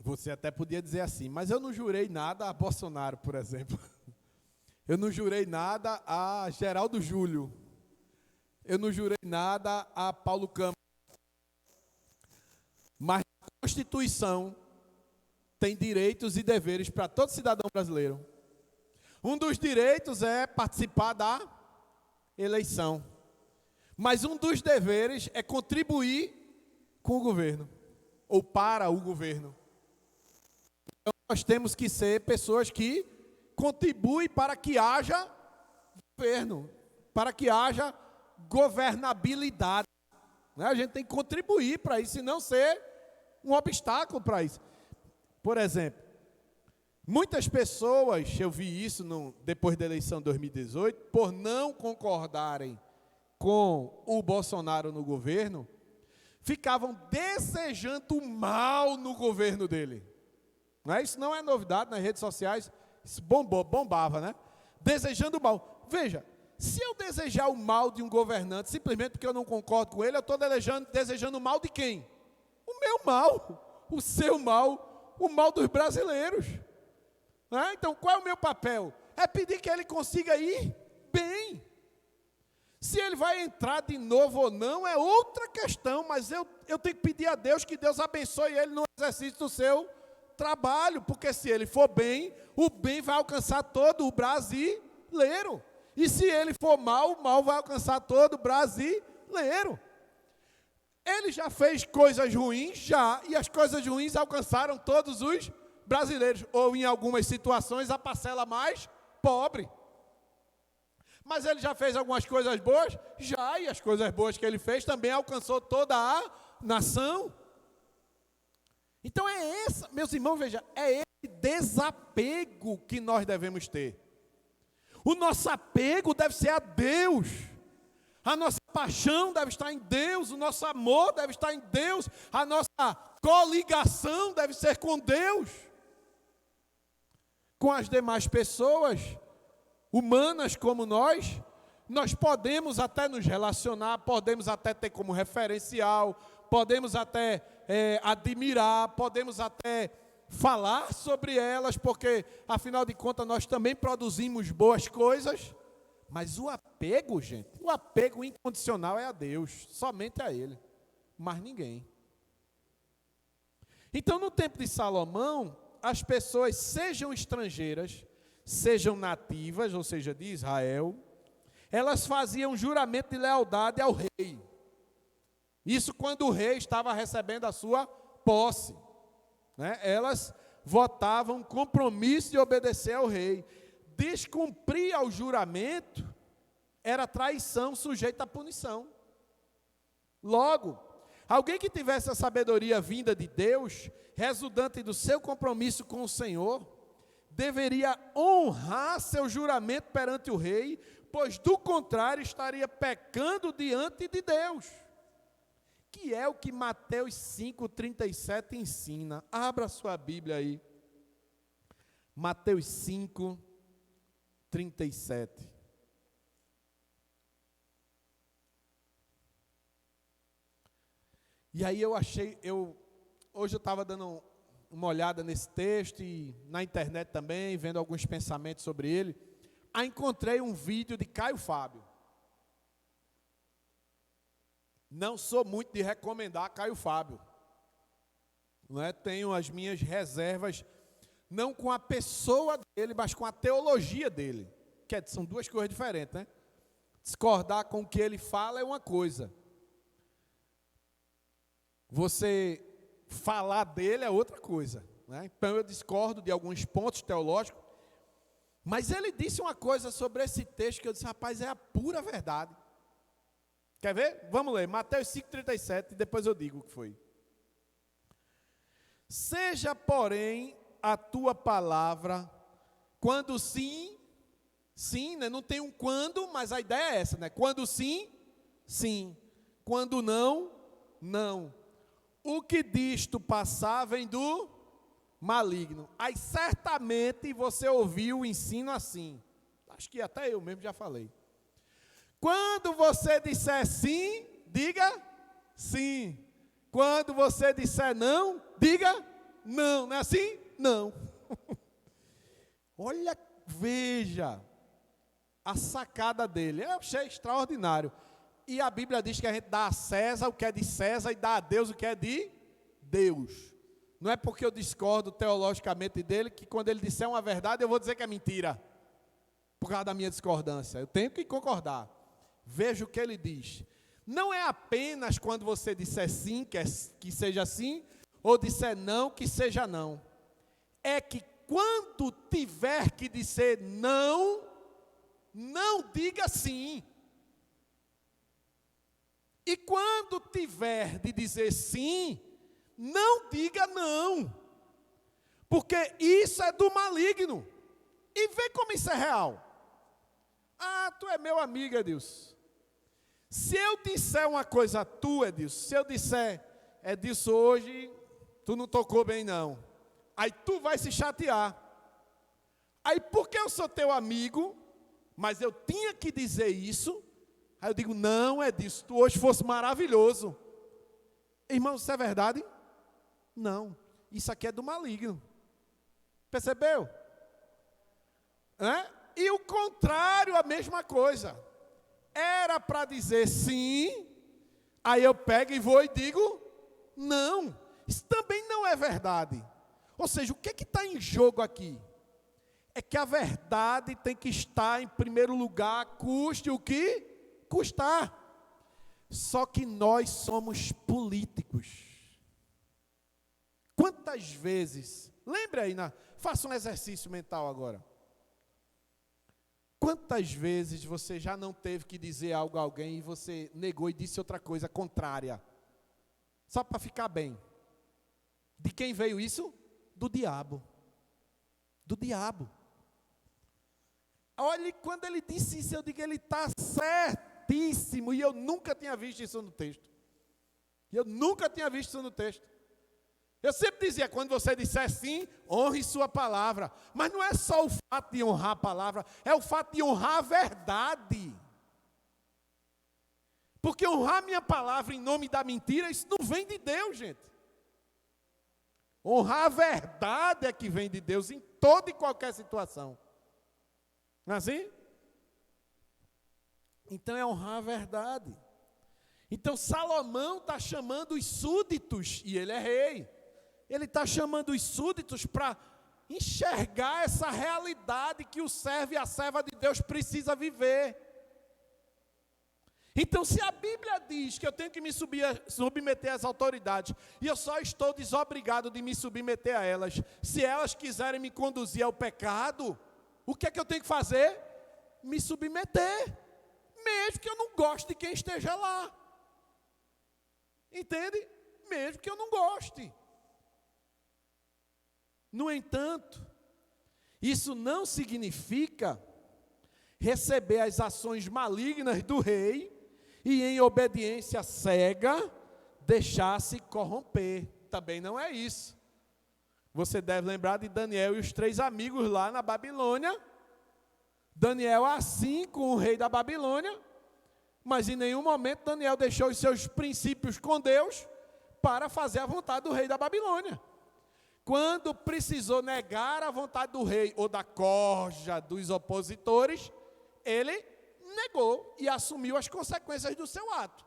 Você até podia dizer assim, mas eu não jurei nada a Bolsonaro, por exemplo. Eu não jurei nada a Geraldo Júlio. Eu não jurei nada a Paulo Câmara. Mas a Constituição tem direitos e deveres para todo cidadão brasileiro. Um dos direitos é participar da eleição. Mas um dos deveres é contribuir com o governo, ou para o governo. Então nós temos que ser pessoas que contribuem para que haja governo, para que haja governabilidade. A gente tem que contribuir para isso e não ser um obstáculo para isso. Por exemplo, muitas pessoas, eu vi isso depois da eleição de 2018, por não concordarem com o Bolsonaro no governo, ficavam desejando mal no governo dele. Isso não é novidade nas redes sociais, isso bombava, né? Desejando mal. Veja, se eu desejar o mal de um governante, simplesmente porque eu não concordo com ele, eu estou desejando o mal de quem? O meu mal, o seu mal, o mal dos brasileiros. Então, qual é o meu papel? É pedir que ele consiga ir bem. Se ele vai entrar de novo ou não, é outra questão, mas eu tenho que pedir a Deus que Deus abençoe ele no exercício do seu trabalho, porque se ele for bem, o bem vai alcançar todo o brasileiro. E se ele for mal, o mal vai alcançar todo o brasileiro. Ele já fez coisas ruins, já, e as coisas ruins alcançaram todos os brasileiros, ou em algumas situações a parcela mais pobre. Mas ele já fez algumas coisas boas? Já, e as coisas boas que ele fez também alcançou toda a nação. Então meus irmãos, veja, é esse desapego que nós devemos ter. O nosso apego deve ser a Deus. A nossa paixão deve estar em Deus, o nosso amor deve estar em Deus, a nossa coligação deve ser com Deus. Com as demais pessoas humanas como nós podemos até nos relacionar, podemos até ter como referencial, podemos até admirar, podemos até falar sobre elas, porque afinal de contas nós também produzimos boas coisas, mas o apego, gente, o apego incondicional é a Deus, somente a Ele, mais ninguém. Então no tempo de Salomão, as pessoas, sejam estrangeiras, sejam nativas, ou seja, de Israel, elas faziam juramento de lealdade ao rei. Isso quando o rei estava recebendo a sua posse. Elas votavam compromisso de obedecer ao rei. Descumprir ao juramento era traição sujeita à punição. Logo, alguém que tivesse a sabedoria vinda de Deus, resultante do seu compromisso com o Senhor, deveria honrar seu juramento perante o rei, pois do contrário estaria pecando diante de Deus. Que é o que Mateus 5,37 ensina. Abra sua Bíblia aí. Mateus 5,37. E aí hoje eu estava dando uma olhada nesse texto e na internet também, vendo alguns pensamentos sobre ele. Aí encontrei um vídeo de Caio Fábio. Não sou muito de recomendar Caio Fábio. Tenho as minhas reservas, não com a pessoa dele, mas com a teologia dele. São duas coisas diferentes, né? Discordar com o que ele fala é uma coisa. Você falar dele é outra coisa. Então eu discordo de alguns pontos teológicos. Mas ele disse uma coisa sobre esse texto que eu disse, rapaz, é a pura verdade. Quer ver? Vamos ler, Mateus 5,37, e depois eu digo o que foi. Seja, porém, a tua palavra, quando sim, não tem um quando, mas a ideia é essa, quando sim, sim, quando não, não. O que disto passar vem do maligno. Aí certamente você ouviu o ensino assim. Acho que até eu mesmo já falei. Quando você disser sim, diga sim. Quando você disser não, diga não. Não é assim? Não. Olha, veja a sacada dele. Eu achei extraordinário. E a Bíblia diz que a gente dá a César o que é de César e dá a Deus o que é de Deus. Não é porque eu discordo teologicamente dele que quando ele disser uma verdade eu vou dizer que é mentira. Por causa da minha discordância. Eu tenho que concordar. Veja o que ele diz. Não é apenas quando você disser sim, que seja sim, ou disser não, que seja não. É que quando tiver que dizer não, não diga sim. E quando tiver de dizer sim, não diga não. Porque isso é do maligno. E vê como isso é real. Ah, tu é meu amigo, Edilson. Se eu disser uma coisa a tu, Edilson, se eu disser, Edilson, hoje tu não tocou bem não. Aí tu vai se chatear. Aí porque eu sou teu amigo, mas eu tinha que dizer isso, aí eu digo, não, Edilson, tu hoje fosse maravilhoso. Irmão, isso é verdade? Não, isso aqui é do maligno. Percebeu? E o contrário, a mesma coisa. Era para dizer sim, aí eu pego e vou e digo não. Isso também não é verdade. Ou seja, o que está em jogo aqui? É que a verdade tem que estar em primeiro lugar, custe o que custar. Só que nós somos políticos. Quantas vezes, lembre aí, faça um exercício mental agora. Quantas vezes você já não teve que dizer algo a alguém e você negou e disse outra coisa contrária? Só para ficar bem. De quem veio isso? Do diabo. Do diabo. Olha, quando ele disse isso, eu digo, ele está certíssimo. E eu nunca tinha visto isso no texto. Eu nunca tinha visto isso no texto. Eu sempre dizia, quando você disser sim, honre sua palavra. Mas não é só o fato de honrar a palavra, é o fato de honrar a verdade. Porque honrar minha palavra em nome da mentira, isso não vem de Deus, gente. Honrar a verdade é que vem de Deus em toda e qualquer situação. Não é assim? Então é honrar a verdade. Então Salomão está chamando os súditos, e ele é rei. Ele está chamando os súditos para enxergar essa realidade que o servo e a serva de Deus precisa viver. Então, se a Bíblia diz que eu tenho que me submeter às autoridades, e eu só estou desobrigado de me submeter a elas, se elas quiserem me conduzir ao pecado, o que é que eu tenho que fazer? Me submeter, mesmo que eu não goste de quem esteja lá. Entende? Mesmo que eu não goste. No entanto, isso não significa receber as ações malignas do rei e, em obediência cega, deixar-se corromper. Também não é isso. Você deve lembrar de Daniel e os 3 amigos lá na Babilônia. Daniel assim com o rei da Babilônia, mas em nenhum momento Daniel deixou os seus princípios com Deus para fazer a vontade do rei da Babilônia. Quando precisou negar a vontade do rei ou da corja dos opositores, ele negou e assumiu as consequências do seu ato.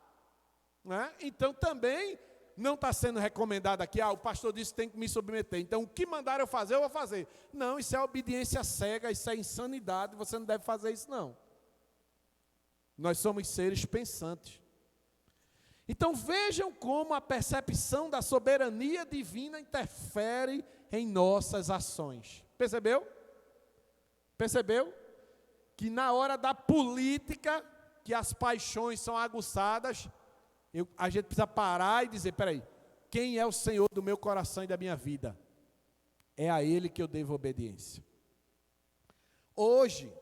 Né? Então também não está sendo recomendado aqui, o pastor disse que tem que me submeter, então o que mandaram eu fazer, eu vou fazer. Não, isso é obediência cega, isso é insanidade, você não deve fazer isso não. Nós somos seres pensantes. Então vejam como a percepção da soberania divina interfere em nossas ações. Percebeu? Percebeu? Que na hora da política, que as paixões são aguçadas, a gente precisa parar e dizer, espera aí, quem é o Senhor do meu coração e da minha vida? É a Ele que eu devo obediência. Hoje,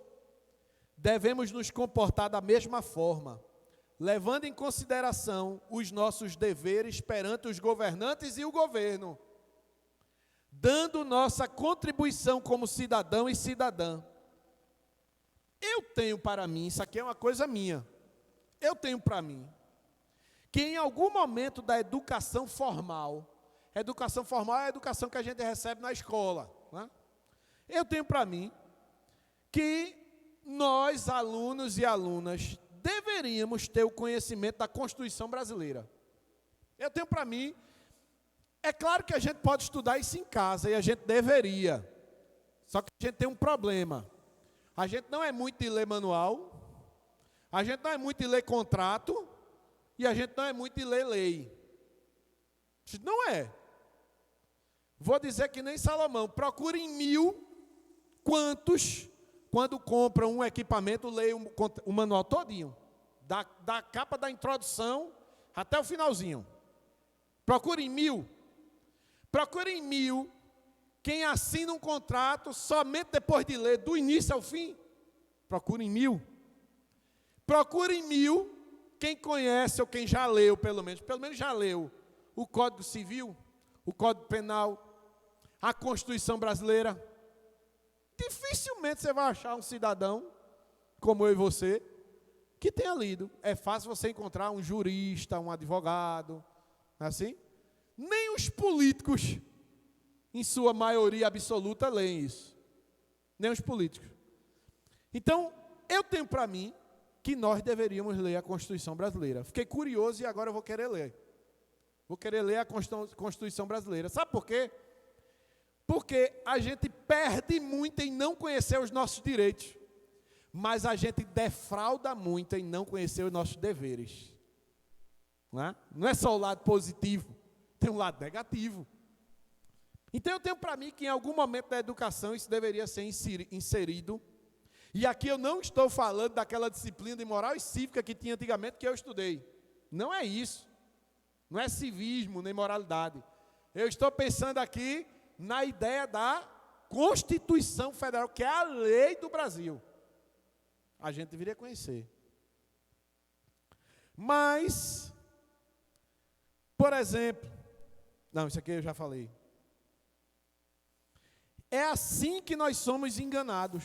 devemos nos comportar da mesma forma, levando em consideração os nossos deveres perante os governantes e o governo, dando nossa contribuição como cidadão e cidadã. Eu tenho para mim, isso aqui é uma coisa minha, eu tenho para mim, que em algum momento da educação formal é a educação que a gente recebe na escola, né? Eu tenho para mim que nós, alunos e alunas, deveríamos ter o conhecimento da Constituição brasileira. Eu tenho para mim É claro que a gente pode estudar isso em casa, e a gente deveria. Só que a gente tem um problema. A gente não é muito de ler manual, a gente não é muito de ler contrato, e a gente não é muito de ler lei. Isso não é. Vou dizer que nem Salomão, procure em 1000 quantos, quando compram um equipamento, leem o manual todinho, da capa da introdução até o finalzinho. Procure em 1000. Procure em 1000 quem assina um contrato somente depois de ler, do início ao fim. Procure em 1000. Procure em 1000 quem conhece ou quem já leu, pelo menos já leu o Código Civil, o Código Penal, a Constituição Brasileira. Dificilmente você vai achar um cidadão, como eu e você, que tenha lido. É fácil você encontrar um jurista, um advogado, não é assim? Nem os políticos, em sua maioria absoluta, leem isso. Nem os políticos. Então, eu tenho para mim que nós deveríamos ler a Constituição Brasileira. Fiquei curioso e agora eu vou querer ler. Vou querer ler a Constituição Brasileira. Sabe por quê? Porque a gente perde muito em não conhecer os nossos direitos, mas a gente defrauda muito em não conhecer os nossos deveres. Não é só o lado positivo, tem um lado negativo. Então eu tenho para mim que em algum momento da educação isso deveria ser inserido. E aqui eu não estou falando daquela disciplina de moral e cívica que tinha antigamente, que eu estudei. Não é isso. Não é civismo nem moralidade. Eu estou pensando aqui na ideia da Constituição Federal, que é a lei do Brasil. A gente deveria conhecer. Mas, por exemplo, não, isso aqui eu já falei. É assim que nós somos enganados.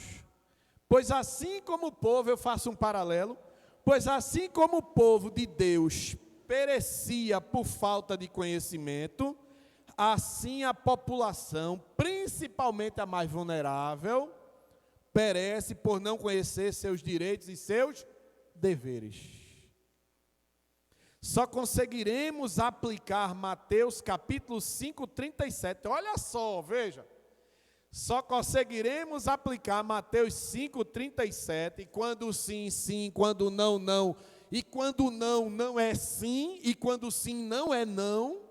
Pois assim como o povo, eu faço um paralelo, pois assim como o povo de Deus perecia por falta de conhecimento, assim a população, principalmente a mais vulnerável, perece por não conhecer seus direitos e seus deveres. Só conseguiremos aplicar Mateus capítulo 5, 37. Olha só, veja. Só conseguiremos aplicar Mateus 5, 37, quando sim, sim, quando não, não, e quando não, não é sim, e quando sim, não é não,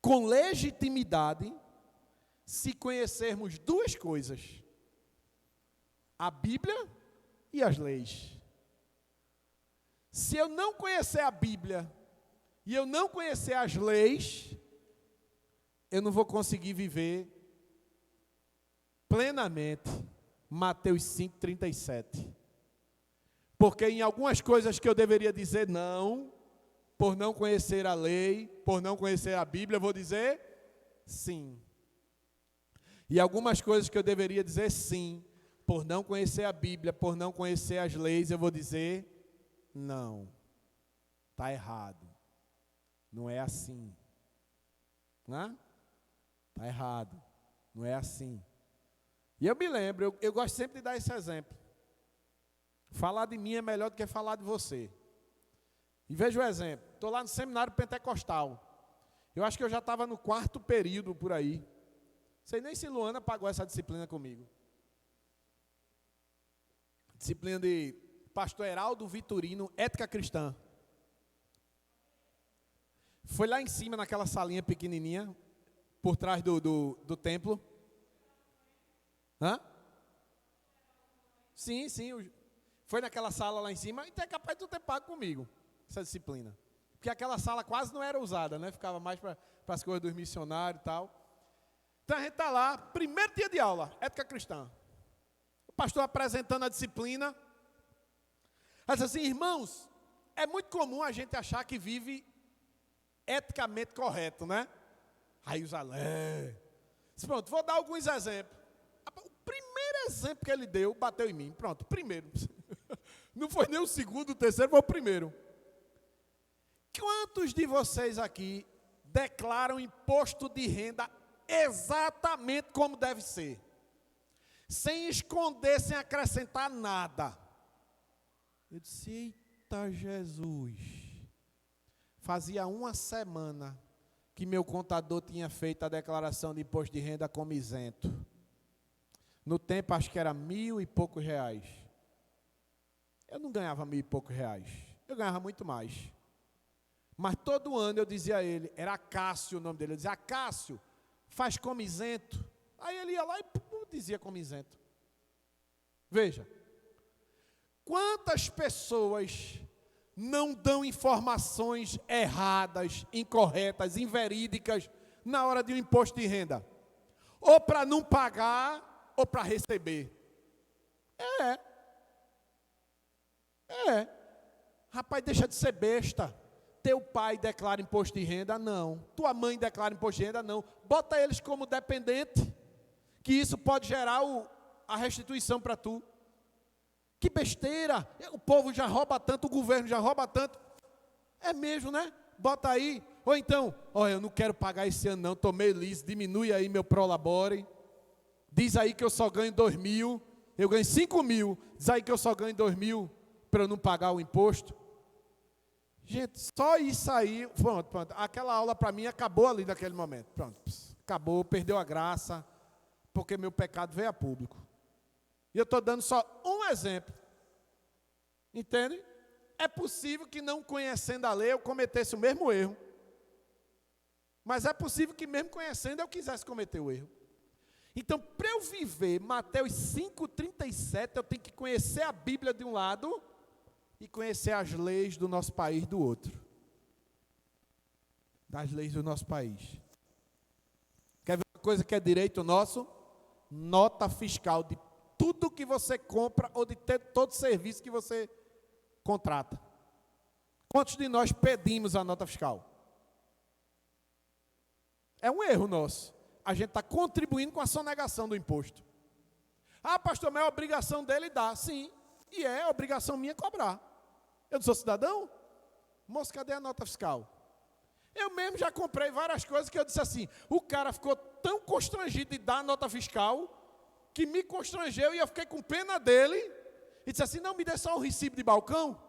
com legitimidade, se conhecermos duas coisas: a Bíblia e as leis. Se eu não conhecer a Bíblia e eu não conhecer as leis, eu não vou conseguir viver plenamente Mateus 5, 37. Porque em algumas coisas que eu deveria dizer não, por não conhecer a lei, por não conhecer a Bíblia, eu vou dizer sim. E algumas coisas que eu deveria dizer sim, por não conhecer a Bíblia, por não conhecer as leis, eu vou dizer não. Está errado. Não é assim. Está errado. Não é assim. E eu me lembro, eu gosto sempre de dar esse exemplo. Falar de mim é melhor do que falar de você. E veja o exemplo. Estou lá no seminário pentecostal. Eu acho que eu já estava no 4º período por aí. Não sei nem se Luana pagou essa disciplina comigo. Disciplina de pastor Heraldo Vitorino, ética cristã. Foi lá em cima, naquela salinha pequenininha, por trás do templo. Sim, foi naquela sala lá em cima, e é capaz de tu ter pago comigo essa disciplina. Porque aquela sala quase não era usada, né? Ficava mais para as coisas dos missionários e tal. Então a gente está lá, primeiro dia de aula, ética cristã. O pastor apresentando a disciplina. Ele disse assim: irmãos, é muito comum a gente achar que vive eticamente correto, né? Aí os alunos, pronto, vou dar alguns exemplos. O primeiro exemplo que ele deu, bateu em mim. Pronto, primeiro. Não foi nem o segundo, o terceiro, foi o primeiro. Quantos de vocês aqui declaram imposto de renda exatamente como deve ser? Sem esconder, sem acrescentar nada. Eu disse: eita Jesus. Fazia uma semana que meu contador tinha feito a declaração de imposto de renda como isento. No tempo, acho que era 1.000 e poucos reais. Eu não ganhava 1.000 e poucos reais. Eu ganhava muito mais. Mas todo ano eu dizia a ele, era Cássio o nome dele, eu dizia, Cássio, faz como isento. Aí ele ia lá e dizia como isento. Veja, quantas pessoas não dão informações erradas, incorretas, inverídicas na hora de um imposto de renda? Ou para não pagar, ou para receber. Rapaz, deixa de ser besta. Teu pai declara imposto de renda? Não. Tua mãe declara imposto de renda? Não. Bota eles como dependente, que isso pode gerar a restituição para tu. Que besteira. O povo já rouba tanto, o governo já rouba tanto. É mesmo, né? Bota aí. Ou então, olha, eu não quero pagar esse ano não, estou meio liso, diminui aí meu prolabore. Diz aí que eu só ganho 2.000, eu ganho 5.000. Diz aí que eu só ganho 2.000 para eu não pagar o imposto. Gente, só isso aí, pronto. Aquela aula para mim acabou ali naquele momento. Pronto, acabou, perdeu a graça, porque meu pecado veio a público. E eu estou dando só um exemplo. Entende? É possível que não conhecendo a lei eu cometesse o mesmo erro. Mas é possível que mesmo conhecendo eu quisesse cometer o erro. Então, para eu viver Mateus 5,37, eu tenho que conhecer a Bíblia de um lado e conhecer as leis do nosso país do outro. Das leis do nosso país. Quer ver uma coisa que é direito nosso? Nota fiscal de tudo que você compra ou de todo serviço que você contrata. Quantos de nós pedimos a nota fiscal? É um erro nosso. A gente está contribuindo com a sonegação do imposto. Ah, pastor, mas é obrigação dele dar. Sim, e é obrigação minha cobrar. Eu não sou cidadão? Moço, cadê a nota fiscal? Eu mesmo já comprei várias coisas que eu disse assim, o cara ficou tão constrangido de dar a nota fiscal, que me constrangeu e eu fiquei com pena dele, e disse assim, não, me dê só um recibo de balcão.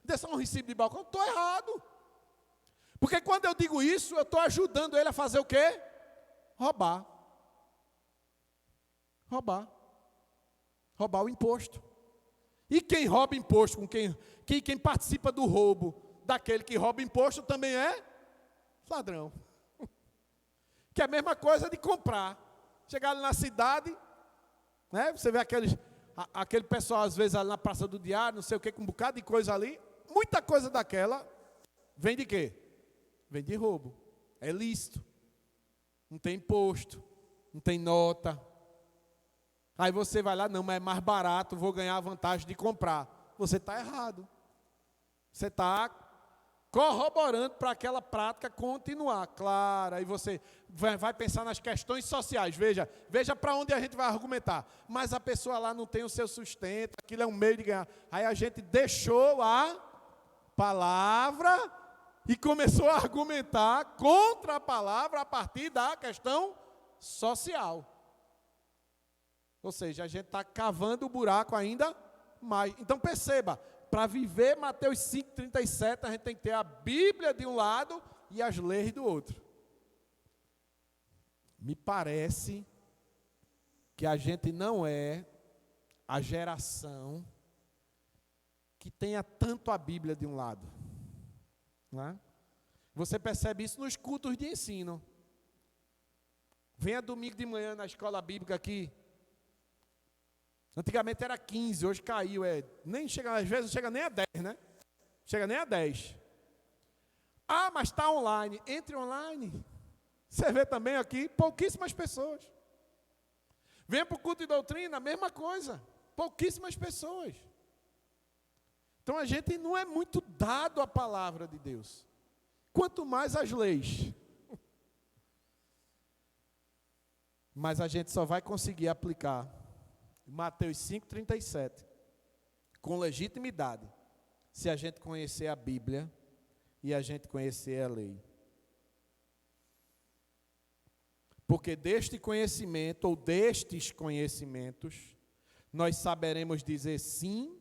Me dê só um recibo de balcão. Estou errado. Porque quando eu digo isso, eu estou ajudando ele a fazer o quê? Roubar. Roubar o imposto. E quem rouba imposto, quem participa do roubo daquele que rouba imposto também é ladrão. Que é a mesma coisa de comprar. Chegar ali na cidade, né, você vê aquele pessoal às vezes ali na Praça do Diário, não sei o que, com um bocado de coisa ali. Muita coisa daquela vem de quê? Vem de roubo. É lícito. Não tem imposto, não tem nota. Aí você vai lá, não, mas é mais barato, vou ganhar a vantagem de comprar. Você está errado. Você está corroborando para aquela prática continuar. Claro, aí você vai pensar nas questões sociais. Veja para onde a gente vai argumentar. Mas a pessoa lá não tem o seu sustento, aquilo é um meio de ganhar. Aí a gente deixou a palavra e começou a argumentar contra a palavra a partir da questão social. Ou seja, a gente está cavando o buraco ainda mais. Então perceba, para viver Mateus 5,37, a gente tem que ter a Bíblia de um lado e as leis do outro. Me parece que a gente não é a geração que tenha tanto a Bíblia de um lado. Não é? Você percebe isso nos cultos de ensino. Venha domingo de manhã na escola bíblica aqui. Antigamente era 15, hoje caiu. Nem chega, às vezes não chega nem a 10, né? Chega nem a 10. Ah, mas está online. Entre online. Você vê também aqui, pouquíssimas pessoas. Venha para o culto de doutrina, a mesma coisa. Pouquíssimas pessoas. Então a gente não é muito dado à palavra de Deus. Quanto mais as leis. Mas a gente só vai conseguir aplicar Mateus 5,37 com legitimidade se a gente conhecer a Bíblia e a gente conhecer a lei. Porque deste conhecimento ou destes conhecimentos nós saberemos dizer sim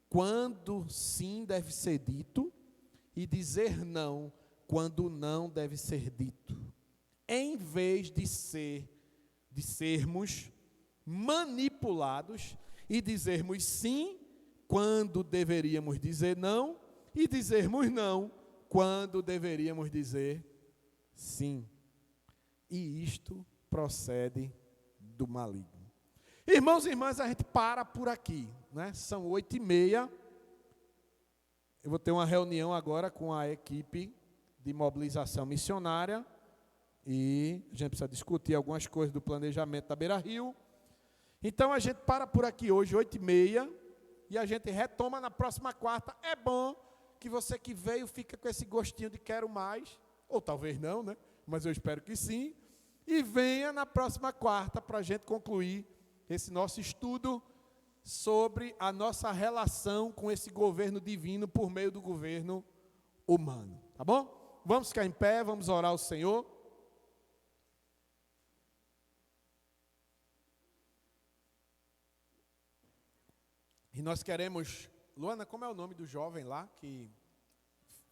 quando sim deve ser dito e dizer não quando não deve ser dito, em vez de sermos manipulados e dizermos sim quando deveríamos dizer não e dizermos não quando deveríamos dizer sim. E isto procede do maligno. Irmãos e irmãs, a gente para por aqui, né? São 8h30. Eu vou ter uma reunião agora com a equipe de mobilização missionária e a gente precisa discutir algumas coisas do planejamento da Beira Rio. Então a gente para por aqui hoje, 8h30, e a gente retoma na próxima quarta. É bom que você que veio fica com esse gostinho de quero mais, ou talvez não, né? Mas eu espero que sim. E venha na próxima quarta para a gente concluir esse nosso estudo sobre a nossa relação com esse governo divino por meio do governo humano. Tá bom? Vamos ficar em pé, vamos orar ao Senhor. E nós queremos... Luana, como é o nome do jovem lá que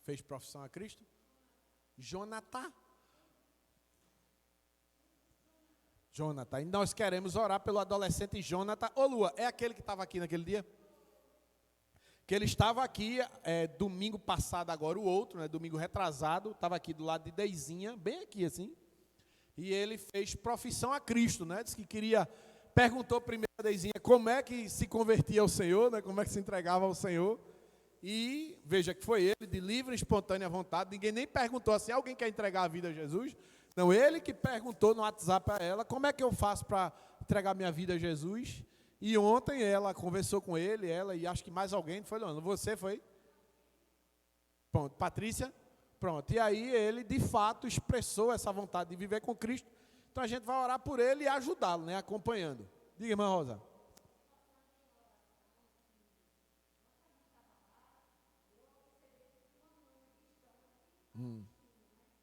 fez profissão a Cristo? Jonathan. E nós queremos orar pelo adolescente Jonathan. Ô Lua, é aquele que estava aqui naquele dia? Que ele estava aqui domingo passado agora, o outro, né, domingo retrasado, estava aqui do lado de Deizinha, bem aqui assim. E ele fez profissão a Cristo, né? Disse que queria... Perguntou primeiro a Deizinha como é que se convertia ao Senhor, né? Como é que se entregava ao Senhor. E veja que foi ele, de livre e espontânea vontade. Ninguém nem perguntou assim, alguém quer entregar a vida a Jesus? Não, ele que perguntou no WhatsApp a ela, como é que eu faço para entregar minha vida a Jesus? E ontem ela conversou com ele, ela e acho que mais alguém, foi Luana, você foi? Pronto, Patrícia? Pronto, e aí ele de fato expressou essa vontade de viver com Cristo. Então a gente vai orar por ele e ajudá-lo, né, acompanhando. Diga, irmã Rosa.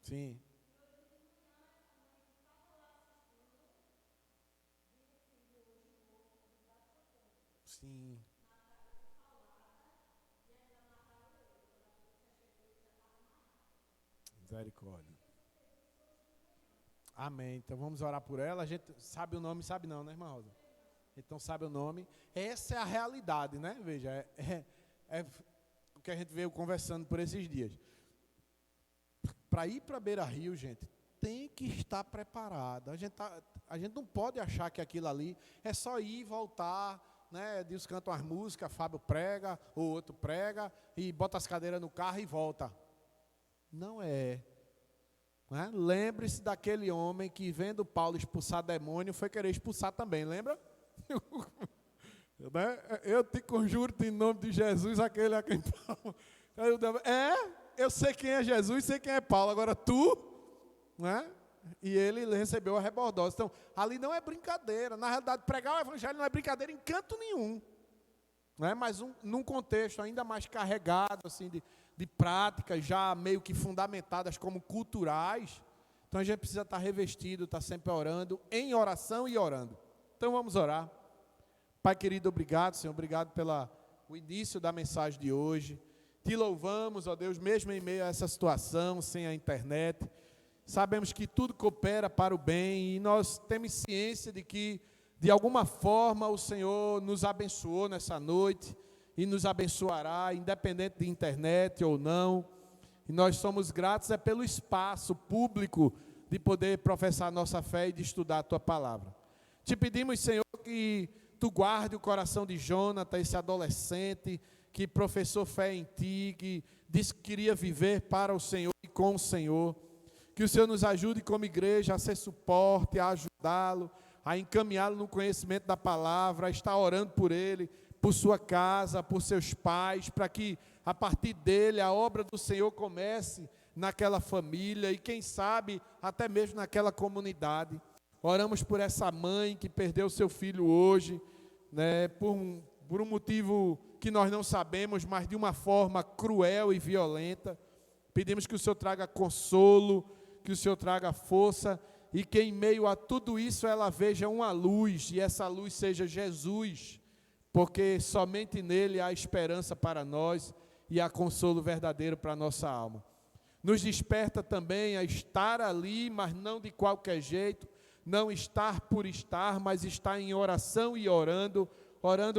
Sim. Sim. Misericórdia. Amém. Então vamos orar por ela. A gente sabe o nome, sabe não, né, irmã Rosa? Então sabe o nome. Essa é a realidade, né? Veja, é o que a gente veio conversando por esses dias. Para ir para Beira Rio, gente, tem que estar preparado. A gente não pode achar que aquilo ali é só ir e voltar, né? Deus canta umas músicas, Fábio prega, o outro prega, e bota as cadeiras no carro e volta. Não é. Né? Lembre-se daquele homem que, vendo Paulo expulsar demônio, foi querer expulsar também, lembra? Eu te conjuro em nome de Jesus, aquele a quem Paulo... eu sei quem é Jesus, sei quem é Paulo, agora tu, né? E ele recebeu a rebordose. Então, ali não é brincadeira. Na realidade, pregar o evangelho não é brincadeira em canto nenhum. Né? Mas num contexto ainda mais carregado, assim, de práticas já meio que fundamentadas como culturais. Então, a gente precisa estar revestido, estar sempre orando, em oração e orando. Então, vamos orar. Pai querido, obrigado, Senhor, obrigado pelo início da mensagem de hoje. Te louvamos, ó Deus, mesmo em meio a essa situação, sem a internet. Sabemos que tudo coopera para o bem e nós temos ciência de que, de alguma forma, o Senhor nos abençoou nessa noite e nos abençoará, independente de internet ou não. E nós somos gratos pelo espaço público de poder professar a nossa fé e de estudar a Tua palavra. Te pedimos, Senhor, que Tu guarde o coração de Jonathan, esse adolescente que professou fé em Ti, que disse que queria viver para o Senhor e com o Senhor. Que o Senhor nos ajude como igreja a ser suporte, a ajudá-lo, a encaminhá-lo no conhecimento da palavra, a estar orando por ele, por sua casa, por seus pais, para que a partir dele a obra do Senhor comece naquela família e quem sabe até mesmo naquela comunidade. Oramos por essa mãe que perdeu seu filho hoje, né, por um motivo que nós não sabemos, mas de uma forma cruel e violenta. Pedimos que o Senhor traga consolo, que o Senhor traga força e que em meio a tudo isso ela veja uma luz e essa luz seja Jesus, porque somente nele há esperança para nós e há consolo verdadeiro para a nossa alma. Nos desperta também a estar ali, mas não de qualquer jeito, não estar por estar, mas estar em oração e orando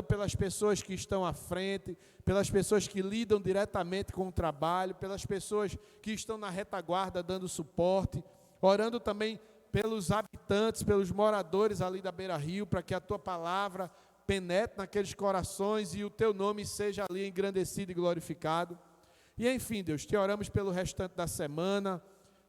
pelas pessoas que estão à frente, pelas pessoas que lidam diretamente com o trabalho, pelas pessoas que estão na retaguarda dando suporte, orando também pelos habitantes, pelos moradores ali da Beira Rio, para que a tua palavra penetre naqueles corações e o teu nome seja ali engrandecido e glorificado. E enfim, Deus, te oramos pelo restante da semana,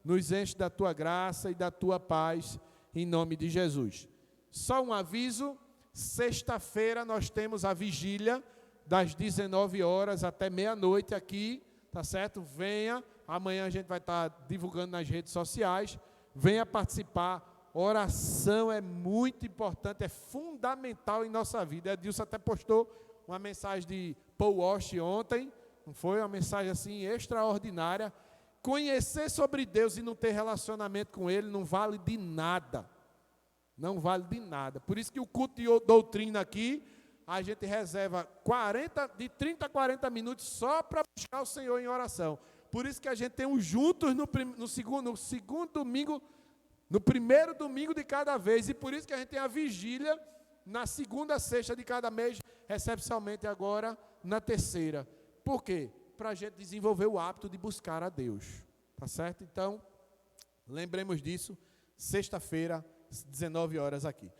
nos enche da tua graça e da tua paz, em nome de Jesus. Só um aviso, sexta-feira nós temos a vigília, das 19 horas até meia-noite aqui, tá certo? Venha, amanhã a gente vai estar divulgando nas redes sociais, venha participar. Oração é muito importante, é fundamental em nossa vida. Edilson até postou uma mensagem de Paul Walsh ontem, não foi? Uma mensagem assim extraordinária. Conhecer sobre Deus e não ter relacionamento com Ele não vale de nada. Não vale de nada. Por isso que o culto de doutrina aqui, a gente reserva de 30 a 40 minutos só para buscar o Senhor em oração. Por isso que a gente tem um juntos no segundo domingo, no primeiro domingo de cada vez. E por isso que a gente tem a vigília na segunda sexta de cada mês, excepcionalmente agora na terceira. Por quê? Para a gente desenvolver o hábito de buscar a Deus. Tá certo? Então, lembremos disso, sexta-feira, 19 horas aqui.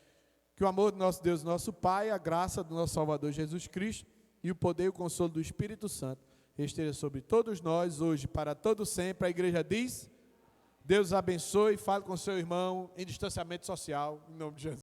Que o amor do nosso Deus, nosso Pai, a graça do nosso Salvador Jesus Cristo e o poder e o consolo do Espírito Santo esteja sobre todos nós, hoje, para todo sempre. A igreja diz, Deus abençoe, fale com seu irmão em distanciamento social, em nome de Jesus.